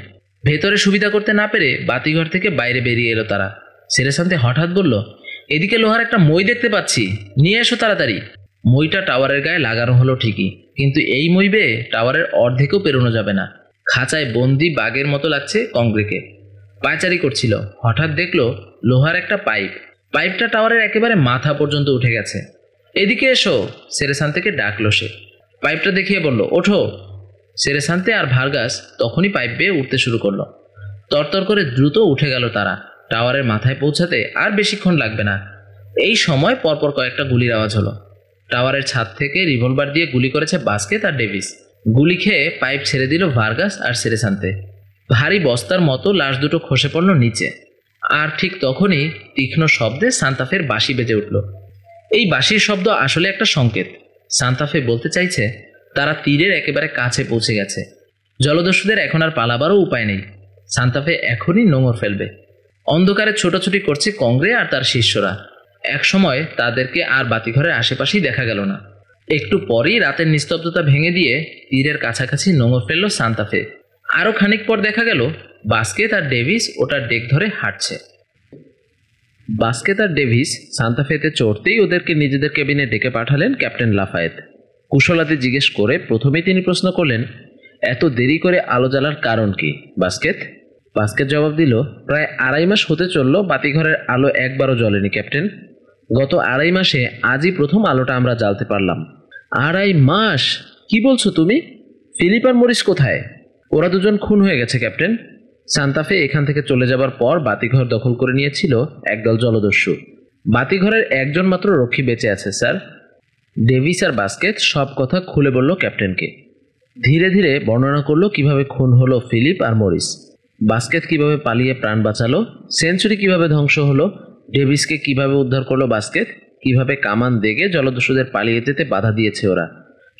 ভেতরে সুবিধা করতে না পেরে বাতিঘর থেকে বাইরে বেরিয়ে এলো তারা। সেরেসান্তে হঠাৎ বলল, এদিকে লোহার একটা মই দেখতে পাচ্ছি, নিয়ে এসো তাড়াতাড়ি। মইটা টাওয়ারের গায়ে লাগানো হলো ঠিকই, কিন্তু এই মই বেয়ে টাওয়ারের অর্ধেকও পেরোনো যাবে না। খাঁচায় বন্দি বাঘের মতো লাগছে কংগ্রেকে। পায়চারি করছিল, হঠাৎ দেখলো লোহার একটা পাইপ। পাইপটা টাওয়ারের একেবারে মাথা পর্যন্ত উঠে গেছে। এদিকে এসো, সেরেসান্তেকে ডাকলো সে। পাইপটা দেখিয়ে বলল, ওঠো। সেরেসান্তে আর ভার্গাস তখনই পাইপ বেয়ে উঠতে শুরু করলো। তরতর করে দ্রুত উঠে গেল তারা। টাওয়ারের মাথায় পৌঁছাতে আর বেশিক্ষণ লাগবে না। এই সময় পরপর কয়েকটা গুলির আওয়াজ হলো। টাওয়ারের ছাদ থেকে রিভলভার দিয়ে গুলি করেছে বাস্কেট আর ডেভিস। গুলি খেয়ে পাইপ ছেড়ে দিল ভার্গাস আর সেরেসান্তে। ভারী বস্তার মতো লাশ দুটো খসে পড়ল নিচে। আর ঠিক তখনই তীক্ষ্ণ শব্দে সান্তাফের বাঁশি বেজে উঠল। এই বাঁশির শব্দ আসলে একটা সংকেত। সান্তাফে বলতে চাইছে তারা তীরের একেবারে কাছে পৌঁছে গেছে। জলদস্যুদের এখন আর পালাবারও উপায় নেই। সান্তাফে এখনই নোঙর ফেলবে। অন্ধকারে ছোটাছুটি করছে কংগ্রে আর তার শিষ্যরা। একসময় তাদেরকে আর বাতিঘরের আশেপাশেই দেখা গেল না। একটু পরেই রাতের নিস্তব্ধতা ভেঙে দিয়ে তীরের কাছাকাছি নোঙর ফেলল সান্তাফে। আরও খানিক পর দেখা গেল বাস্কেট আর ডেভিস ওটার ডেক ধরে হাঁটছে। বাস্কেট আর ডেভিস সান্তাফেতে চড়তেই ওদেরকে নিজেদের কেবিনে ডেকে পাঠালেন ক্যাপ্টেন লাফায়েত। কুশলাতে জিজ্ঞেস করে প্রথমেই তিনি প্রশ্ন করলেন, এত দেরি করে আলো জ্বালার কারণ কি বাস্কেট? বাস্কেট জবাব দিল, প্রায় 2.5 মাস হতে চলল বাতিঘরের আলো একবারও জ্বলেনি ক্যাপ্টেন। গত 2.5 মাসে আজই প্রথম আলোটা আমরা জ্বালতে পারলাম। 2.5 মাস? কি বলছো তুমি? ফিলিপ আর মরিস কোথায়? ওরা দুজন খুন হয়ে গেছে ক্যাপ্টেন। সান্তাফে এখান থেকে চলে যাবার পর বাতিঘর দখল করে নিয়েছিল একদল জলদস্যু। বাতিঘরের একজন মাত্র রক্ষী বেঁচে আছে স্যার। ডেভিস আর বাস্কেট সব কথা খুলে বলল ক্যাপ্টেনকে। ধীরে ধীরে বর্ণনা করলো কিভাবে খুন হলো ফিলিপ আর মরিস। বাস্কেট কিভাবে পালিয়ে প্রাণ বাঁচালো, সেঞ্চুরি কিভাবে ধ্বংস হলো, ডেভিসকে কিভাবে উদ্ধার করলো বাস্কেট, কিভাবে কামান দেগে জলদস্যুদের পালিয়ে যেতে বাধা দিয়েছে ওরা।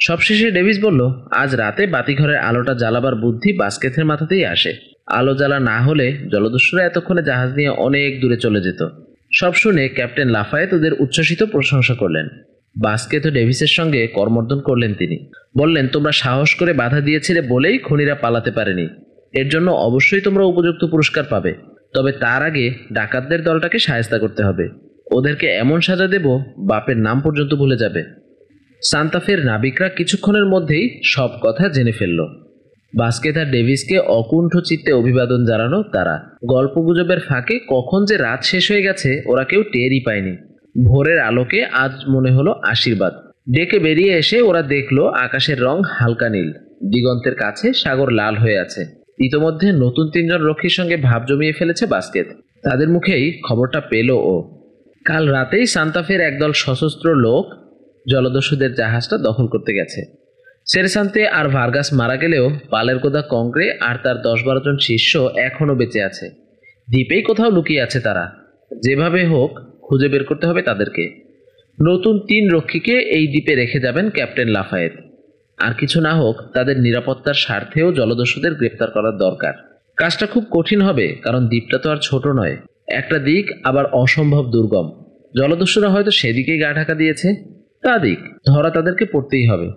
সবশেষে ডেভিস বলল, আজ রাতে বাতিঘরের আলোটা জ্বালাবার বুদ্ধি বাস্কেটের মাথাতেই আসে। আলো জ্বালা না হলে জলদস্যুরা এতক্ষণে জাহাজ নিয়ে অনেক দূরে চলে যেত। সব শুনে ক্যাপ্টেন লাফায়েত ওদের উচ্ছ্বসিত প্রশংসা করলেন। বাস্কেট ও ডেভিসের সঙ্গে করমর্দন করলেন তিনি। বললেন, তোমরা সাহস করে বাধা দিয়েছিলে বলেই খুনিরা পালাতে পারেনি। এর জন্য অবশ্যই তোমরা উপযুক্ত পুরস্কার পাবে, তবে তার আগে ডাকাতদের দলটাকে শায়েস্তা করতে হবে। ওদেরকে এমন সাজা দেব বাপের নাম পর্যন্ত ভুলে যাবে। সান্তাফের নাবিকরা কিছুক্ষণের মধ্যেই সব কথা জেনে ফেলল। বাস্কেট আর ডেভিসকে অকুণ্ঠ চিত্তে অভিবাদন জানানো তারা। গল্পগুজবের ফাঁকে কখন যে রাত শেষ হয়ে গেছে ওরা কেউ টেরই পায়নি। ভোরের আলোকে আজ মনে হলো আশীর্বাদ। ডেকে বেরিয়ে এসে ওরা দেখলো আকাশের রং হালকা নীল, দিগন্তের কাছে সাগর লাল হয়ে আছে। ইতোমধ্যে নতুন 3 জন রক্ষীর সঙ্গে ভাব জমিয়ে ফেলেছে বাস্কেট। তাদের মুখেই খবরটা পেল ও। কাল রাতেই সান্তাফের একদল সশস্ত্র লোক জলদস্যুদের জাহাজটা দখল করতে গেছে। সেরেসান্তে আর ভার্গাস মারা গেলেও পালেরকোদা কংগ্রে আর তার 10-12 জন শিষ্য এখনো বেঁচে আছে। দ্বীপেই কোথাও লুকিয়ে আছে তারা। যেভাবে হোক খুঁজে বের করতে হবে তাদেরকে। নতুন 3 রক্ষীকে এই দ্বীপে রেখে যাবেন ক্যাপ্টেন লাফায়েত। আর কিছু না হোক তাদের নিরাপত্তার স্বার্থেও জলদস্যুদের গ্রেপ্তার করার দরকার। কাজটা খুব কঠিন হবে, কারণ দ্বীপটা তো আর ছোট নয়। একটা দিক আবার অসম্ভব দুর্গম। জলদস্যুরা হয়তো সেদিকেই গা ঢাকা দিয়েছে। তা দিক, ধরা তাদেরকে পড়তেই হবে।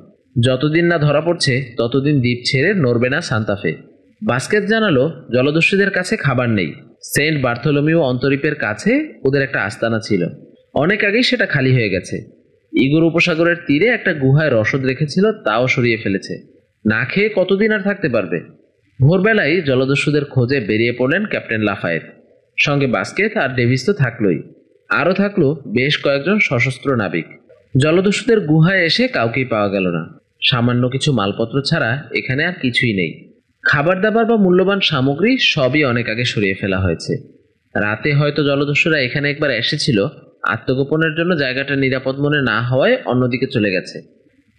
যতদিন না ধরা পড়ছে ততদিন দ্বীপ ছেড়ে নড়বে না সান্তাফে। বাস্কেট জানালো জলদস্যুদের কাছে খাবার নেই। সেন্ট বার্থোলোমিও অন্তরীপের কাছে ওদের একটা আস্তানা ছিল, অনেক আগেই সেটা খালি হয়ে গেছে। ইগোর উপসাগরের তীরে একটা গুহায় রসদ রেখেছিল, তাও সরিয়ে ফেলেছে। না খেয়ে কতদিন আর থাকতে পারবে। ভোরবেলায় জলদস্যুদের খোঁজে বেরিয়ে পড়লেন ক্যাপ্টেন লাফায়েত। সঙ্গে বাস্কেট আর ডেভিস তো থাকলোই, আরও থাকলো বেশ কয়েকজন সশস্ত্র নাবিক। জলদস্যুদের গুহায় এসে কাউকেই পাওয়া গেল না। সামান্য কিছু মালপত্র ছাড়া এখানে আর কিছুই নেই। খাবার দাবার বা মূল্যবান সামগ্রী সবই অনেক আগে সরিয়ে ফেলা হয়েছে। রাতে হয়তো জলদস্যুরা এখানে একবার এসেছিল, আত্মগোপনের জন্য জায়গাটা নিরাপদ মনে না হওয়ায় অন্যদিকে চলে গেছে।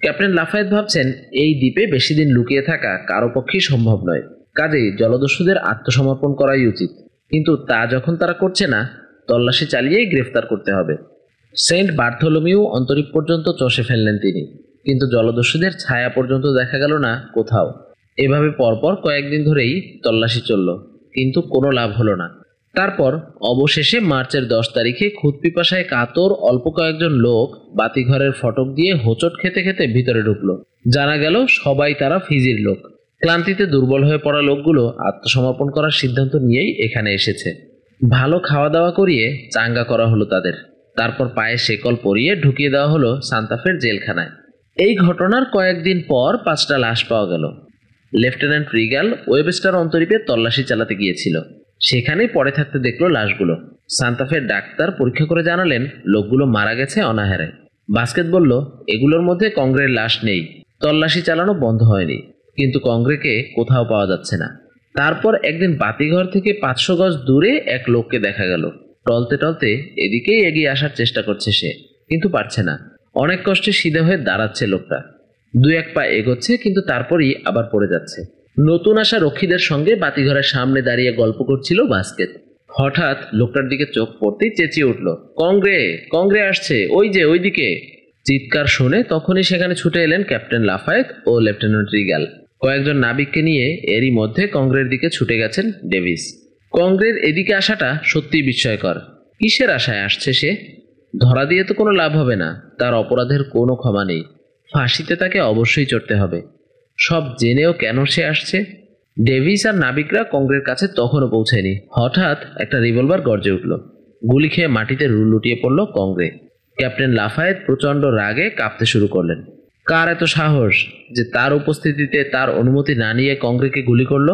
ক্যাপ্টেন লাফায়েত ভাবছেন এই দ্বীপে বেশি দিন লুকিয়ে থাকা কারো পক্ষেই সম্ভব নয়। কাজেই জলদস্যুদের আত্মসমর্পণ করাই উচিত। কিন্তু তা যখন তারা করছে না, তল্লাশি চালিয়েই গ্রেফতার করতে হবে। সেন্ট বার্থোলোমিও অন্তরীপ পর্যন্ত চষে ফেললেন তিনি, কিন্তু জলদস্যুদের ছায়া পর্যন্ত দেখা গেল না কোথাও। এভাবে পরপর কয়েকদিন ধরেই তল্লাশি চলল, কিন্তু কোনো লাভ হলো না। তারপর অবশেষে মার্চের 10 তারিখে ক্ষুদপিপাসায় কাতর অল্প কয়েকজন লোক বাতিঘরের ফটক দিয়ে হোঁচট খেতে খেতে ভিতরে ঢুকলো। জানা গেল সবাই তারা ফিজির লোক। ক্লান্তিতে দুর্বল হয়ে পড়া লোকগুলো আত্মসমর্পণ করার সিদ্ধান্ত নিয়েই এখানে এসেছে। ভালো খাওয়া দাওয়া করিয়ে চাঙ্গা করা হলো তাদের। তারপর পায়ে শেকল পরিয়ে ঢুকিয়ে দেওয়া হলো সান্তাফের জেলখানায়। এই ঘটনার কয়েকদিন পর 5টা লাশ পাওয়া গেল। লেফটেন্যান্ট রিগাল ওয়েবস্টার অন্তরীপে তল্লাশি চালাতে গিয়েছিল, সেখানেই পড়ে থাকতে দেখলো লাশগুলো। সান্তাফের ডাক্তার পরীক্ষা করে জানালেন লোকগুলো মারা গেছে অনাহারে। বাস্কেট বলল এগুলোর মধ্যে কংগ্রের লাশ নেই। তল্লাশি চালানো বন্ধ হয়নি, কিন্তু কংগ্রেকে কোথাও পাওয়া যাচ্ছে না। তারপর একদিন বাতিঘর থেকে 500 গজ দূরে এক লোককে দেখা গেল। টলতে টলতে এদিকেই এগিয়ে আসার চেষ্টা করছে সে, কিন্তু পারছে না। অনেক কষ্টে সিধে হয়ে দাঁড়াচ্ছে লোকটা। 2-1 পা এগোচ্ছে, কিন্তু তারপরই আবার পড়ে যাচ্ছে। নতুন আসা রক্ষীদের সঙ্গে বাতিঘরের সামনে দাঁড়িয়ে গল্প করছিল বাস্কেট। হঠাৎ লোকটার দিকে চোখ পড়তেই চেঁচিয়ে উঠল, কংগ্রে কংগ্রে আসছে, ওই যে ওইদিকে। চিৎকার শুনে তখনই সেখানে ছুটে এলেন ক্যাপ্টেন লাফায়েত ও লেফটেন্যান্ট রিগাল। কয়েকজন নাবিককে নিয়ে এরই মধ্যে কংগ্রের দিকে ছুটে গেছেন ডেভিস। কংগ্রের এদিকে আসাটা সত্যিই বিস্ময়কর। কিসের আশায় আসছে সে? ধরা দিয়ে তো কোনো লাভ হবে না, তার অপরাধের কোনো ক্ষমা নেই। ফাঁসিতে তাকে অবশ্যই চড়তে হবে। সব জেনেও কেন সে আসছে? ডেভিস আর নাবিকরা কংগ্রের কাছে তখনও পৌঁছায়নি। হঠাৎ একটা রিভলভার গর্জে উঠল। গুলি খেয়ে মাটিতে লুটিয়ে পড়ল কংগ্রে। ক্যাপ্টেন লাফায়েত প্রচণ্ড রাগে কাঁপতে শুরু করলেন। কার এত সাহস যে তার উপস্থিতিতে তার অনুমতি না নিয়ে কংগ্রেকে গুলি করলো?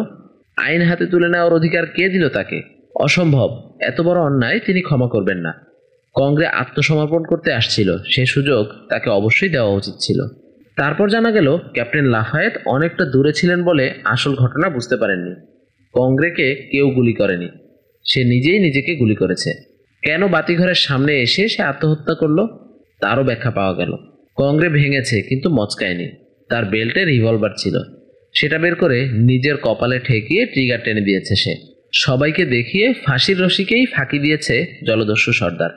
আইন হাতে তুলে নেওয়ার অধিকার কে দিল তাকে? অসম্ভব। এত বড় অন্যায় তিনি ক্ষমা করবেন না। কংগ্রে আত্মসমর্পণ করতে আসছিল, সে সুযোগ তাকে অবশ্যই দেওয়া উচিত ছিল। তারপর জানা গেল ক্যাপ্টেন লাফায়েত অনেকটা দূরে ছিলেন বলে আসল ঘটনা বুঝতে পারেননি। কংগ্রেকে কেউ গুলি করেনি, সে নিজেই নিজেকে গুলি করেছে। কেন বাতিঘরের সামনে এসে সে আত্মহত্যা করলো তারও ব্যাখ্যা পাওয়া গেল। কংগ্রে ভেঙেছে, কিন্তু মচকায়নি। তার বেল্টে রিভলভার ছিল, সেটা বের করে নিজের কপালে ঠেকিয়ে ট্রিগার টেনে দিয়েছে সে। সবাইকে দেখিয়ে ফাঁসির রশিকেই ফাঁকি দিয়েছে জলদস্যু সর্দার।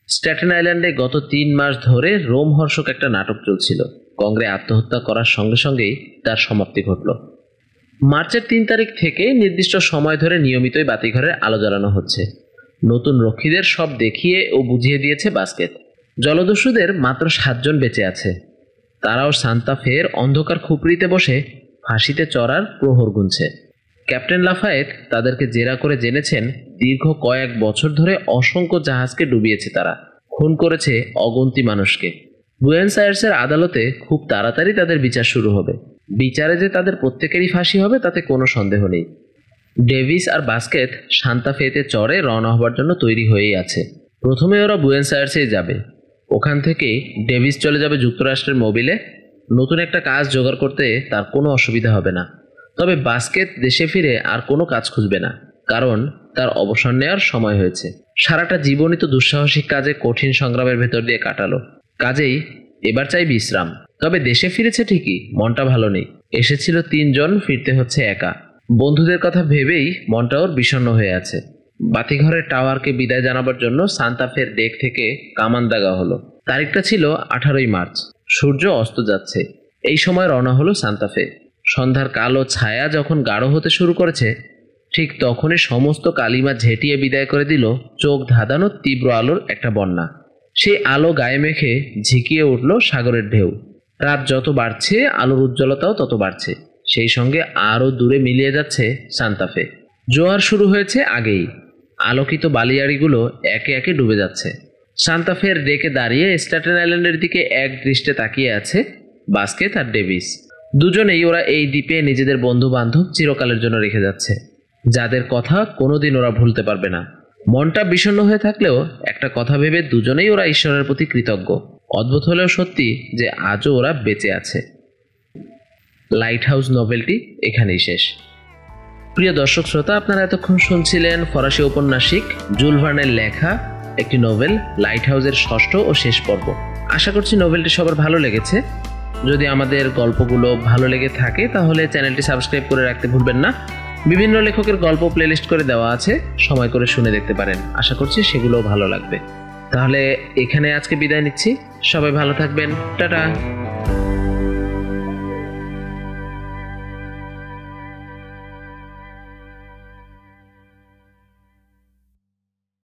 স্ট্যাটেন আইল্যান্ডে গত 3 মাস ধরে রোমহর্ষক একটা নাটক চলছিল। কংগ্রে আত্মহত্যা করার সঙ্গে সঙ্গেই তার সমাপ্তি ঘটল। মার্চের 3 তারিখ থেকে নির্দিষ্ট সময় ধরে নিয়মিতই বাতিঘরের আলো জ্বালানো হচ্ছে। নতুন রক্ষীদের সব দেখিয়ে ও বুঝিয়ে দিয়েছে বাস্কেট। জলদস্যুদের মাত্র 7 জন বেঁচে আছে। তারাও সান্তা ফের অন্ধকার খুপড়িতে বসে ফাঁসিতে চড়ার প্রহর গুনছে। ক্যাপ্টেন লাফায়েত তাদেরকে জেরা করে জেনেছেন দীর্ঘ কয়েক বছর ধরে অসংখ্য জাহাজকে ডুবিয়েছে তারা, খুন করেছে অগন্তি মানুষকে। বুয়েনোস আয়ার্সের আদালতে খুব তাড়াতাড়ি তাদের বিচার শুরু হবে। বিচারে যে তাদের প্রত্যেকেরই ফাঁসি হবে তাতে কোনো সন্দেহ নেই। ডেভিস আর বাস্কেট সান্তা ফেতে চড়ে রওনা হবার জন্য তৈরি হয়েই আছে। প্রথমে ওরা বুয়েনোস আয়ার্সেই যাবে। ওখান থেকেই ডেভিস চলে যাবে যুক্তরাষ্ট্রের মোবিলে। নতুন একটা কাজ জোগাড় করতে তার কোনো অসুবিধা হবে না। তবে বাস্কেট দেশে ফিরে আর কোনো কাজ খুঁজবে না, কারণ তার অবসর নেওয়ার সময় হয়েছে। সারাটা জীবনই তো দুঃসাহসিক কাজে কঠিন সংগ্রামের ভেতর দিয়ে কাটালো, কাজেই এবার চাই বিশ্রাম। তবে দেশে ফিরেছে ঠিকই, মনটা ভালো নেই। এসেছিল 3 জন, ফিরতে হচ্ছে একা। বন্ধুদের কথা ভেবেই মনটা ওর বিষণ্ণ হয়ে আছে। বাতিঘরের টাওয়ারকে বিদায় জানাবার জন্য সান্তা ফের ডেক থেকে কামান দাগা হলো। তারিখটা ছিল 18ই মার্চ। সূর্য অস্ত যাচ্ছে। এই সময় রওনা হলো সান্তা ফে। সন্ধ্যার কালো ছায়া যখন গাঢ় হতে শুরু করেছে, ঠিক তখনই সমস্ত কালিমা ঝেঁটিয়ে বিদায় করে দিল চোখ ধাঁধানো তীব্র আলোর একটা বন্যা। সেই আলো গায়ে মেখে ঝিকিয়ে উঠল সাগরের ঢেউ। রাত যত বাড়ছে আলোর উজ্জ্বলতাও তত বাড়ছে। সেই সঙ্গে আরও দূরে মিলিয়ে যাচ্ছে সান্তা ফে। জোয়ার শুরু হয়েছে আগেই। আলোকিত বালিয়াড়িগুলো একে একে ডুবে যাচ্ছে। সান্তা ফের ডেকে দাঁড়িয়ে স্ট্যাটেন আইল্যান্ডের দিকে এক দৃষ্টে তাকিয়ে আছে বাস্কেট আর ডেভিস। দুজনেই ওরা এই দ্বীপে নিজেদের বন্ধু বান্ধব চিরকালের জন্য রেখে যাচ্ছে, যাদের কথা কোনোদিন ওরা ভুলতে পারবে না। মনটা বিষণ্ণ হয়ে থাকলেও একটা কথা ভেবে দুজনেই ওরা ঈশ্বরের প্রতি কৃতজ্ঞ। অদ্ভুত হলেও সত্যি যে আজও ওরা বেঁচে আছে। লাইট হাউস নভেলটি এখানেই শেষ। প্রিয় দর্শক শ্রোতা, আপনারা এতক্ষণ শুনছিলেন ফরাসি ঔপন্যাসিক জুল ভার্নের লেখা একটি নোভেল লাইট হাউসের 6ষ্ঠ ও শেষ পর্ব। আশা করছি নোভেলটি সবার ভালো লেগেছে। যদি আমাদের গল্পগুলো ভালো লেগে থাকে তাহলে চ্যানেলটি সাবস্ক্রাইব করে রাখতে ভুলবেন না। বিভিন্ন লেখকের গল্প প্লেলিস্ট করে দেওয়া আছে, সময় করে শুনে দেখতে পারেন। আশা করছি সেগুলোও ভালো লাগবে। তাহলে এখানে আজকে বিদায় নিচ্ছি। সবাই ভালো থাকবেন। টাটা।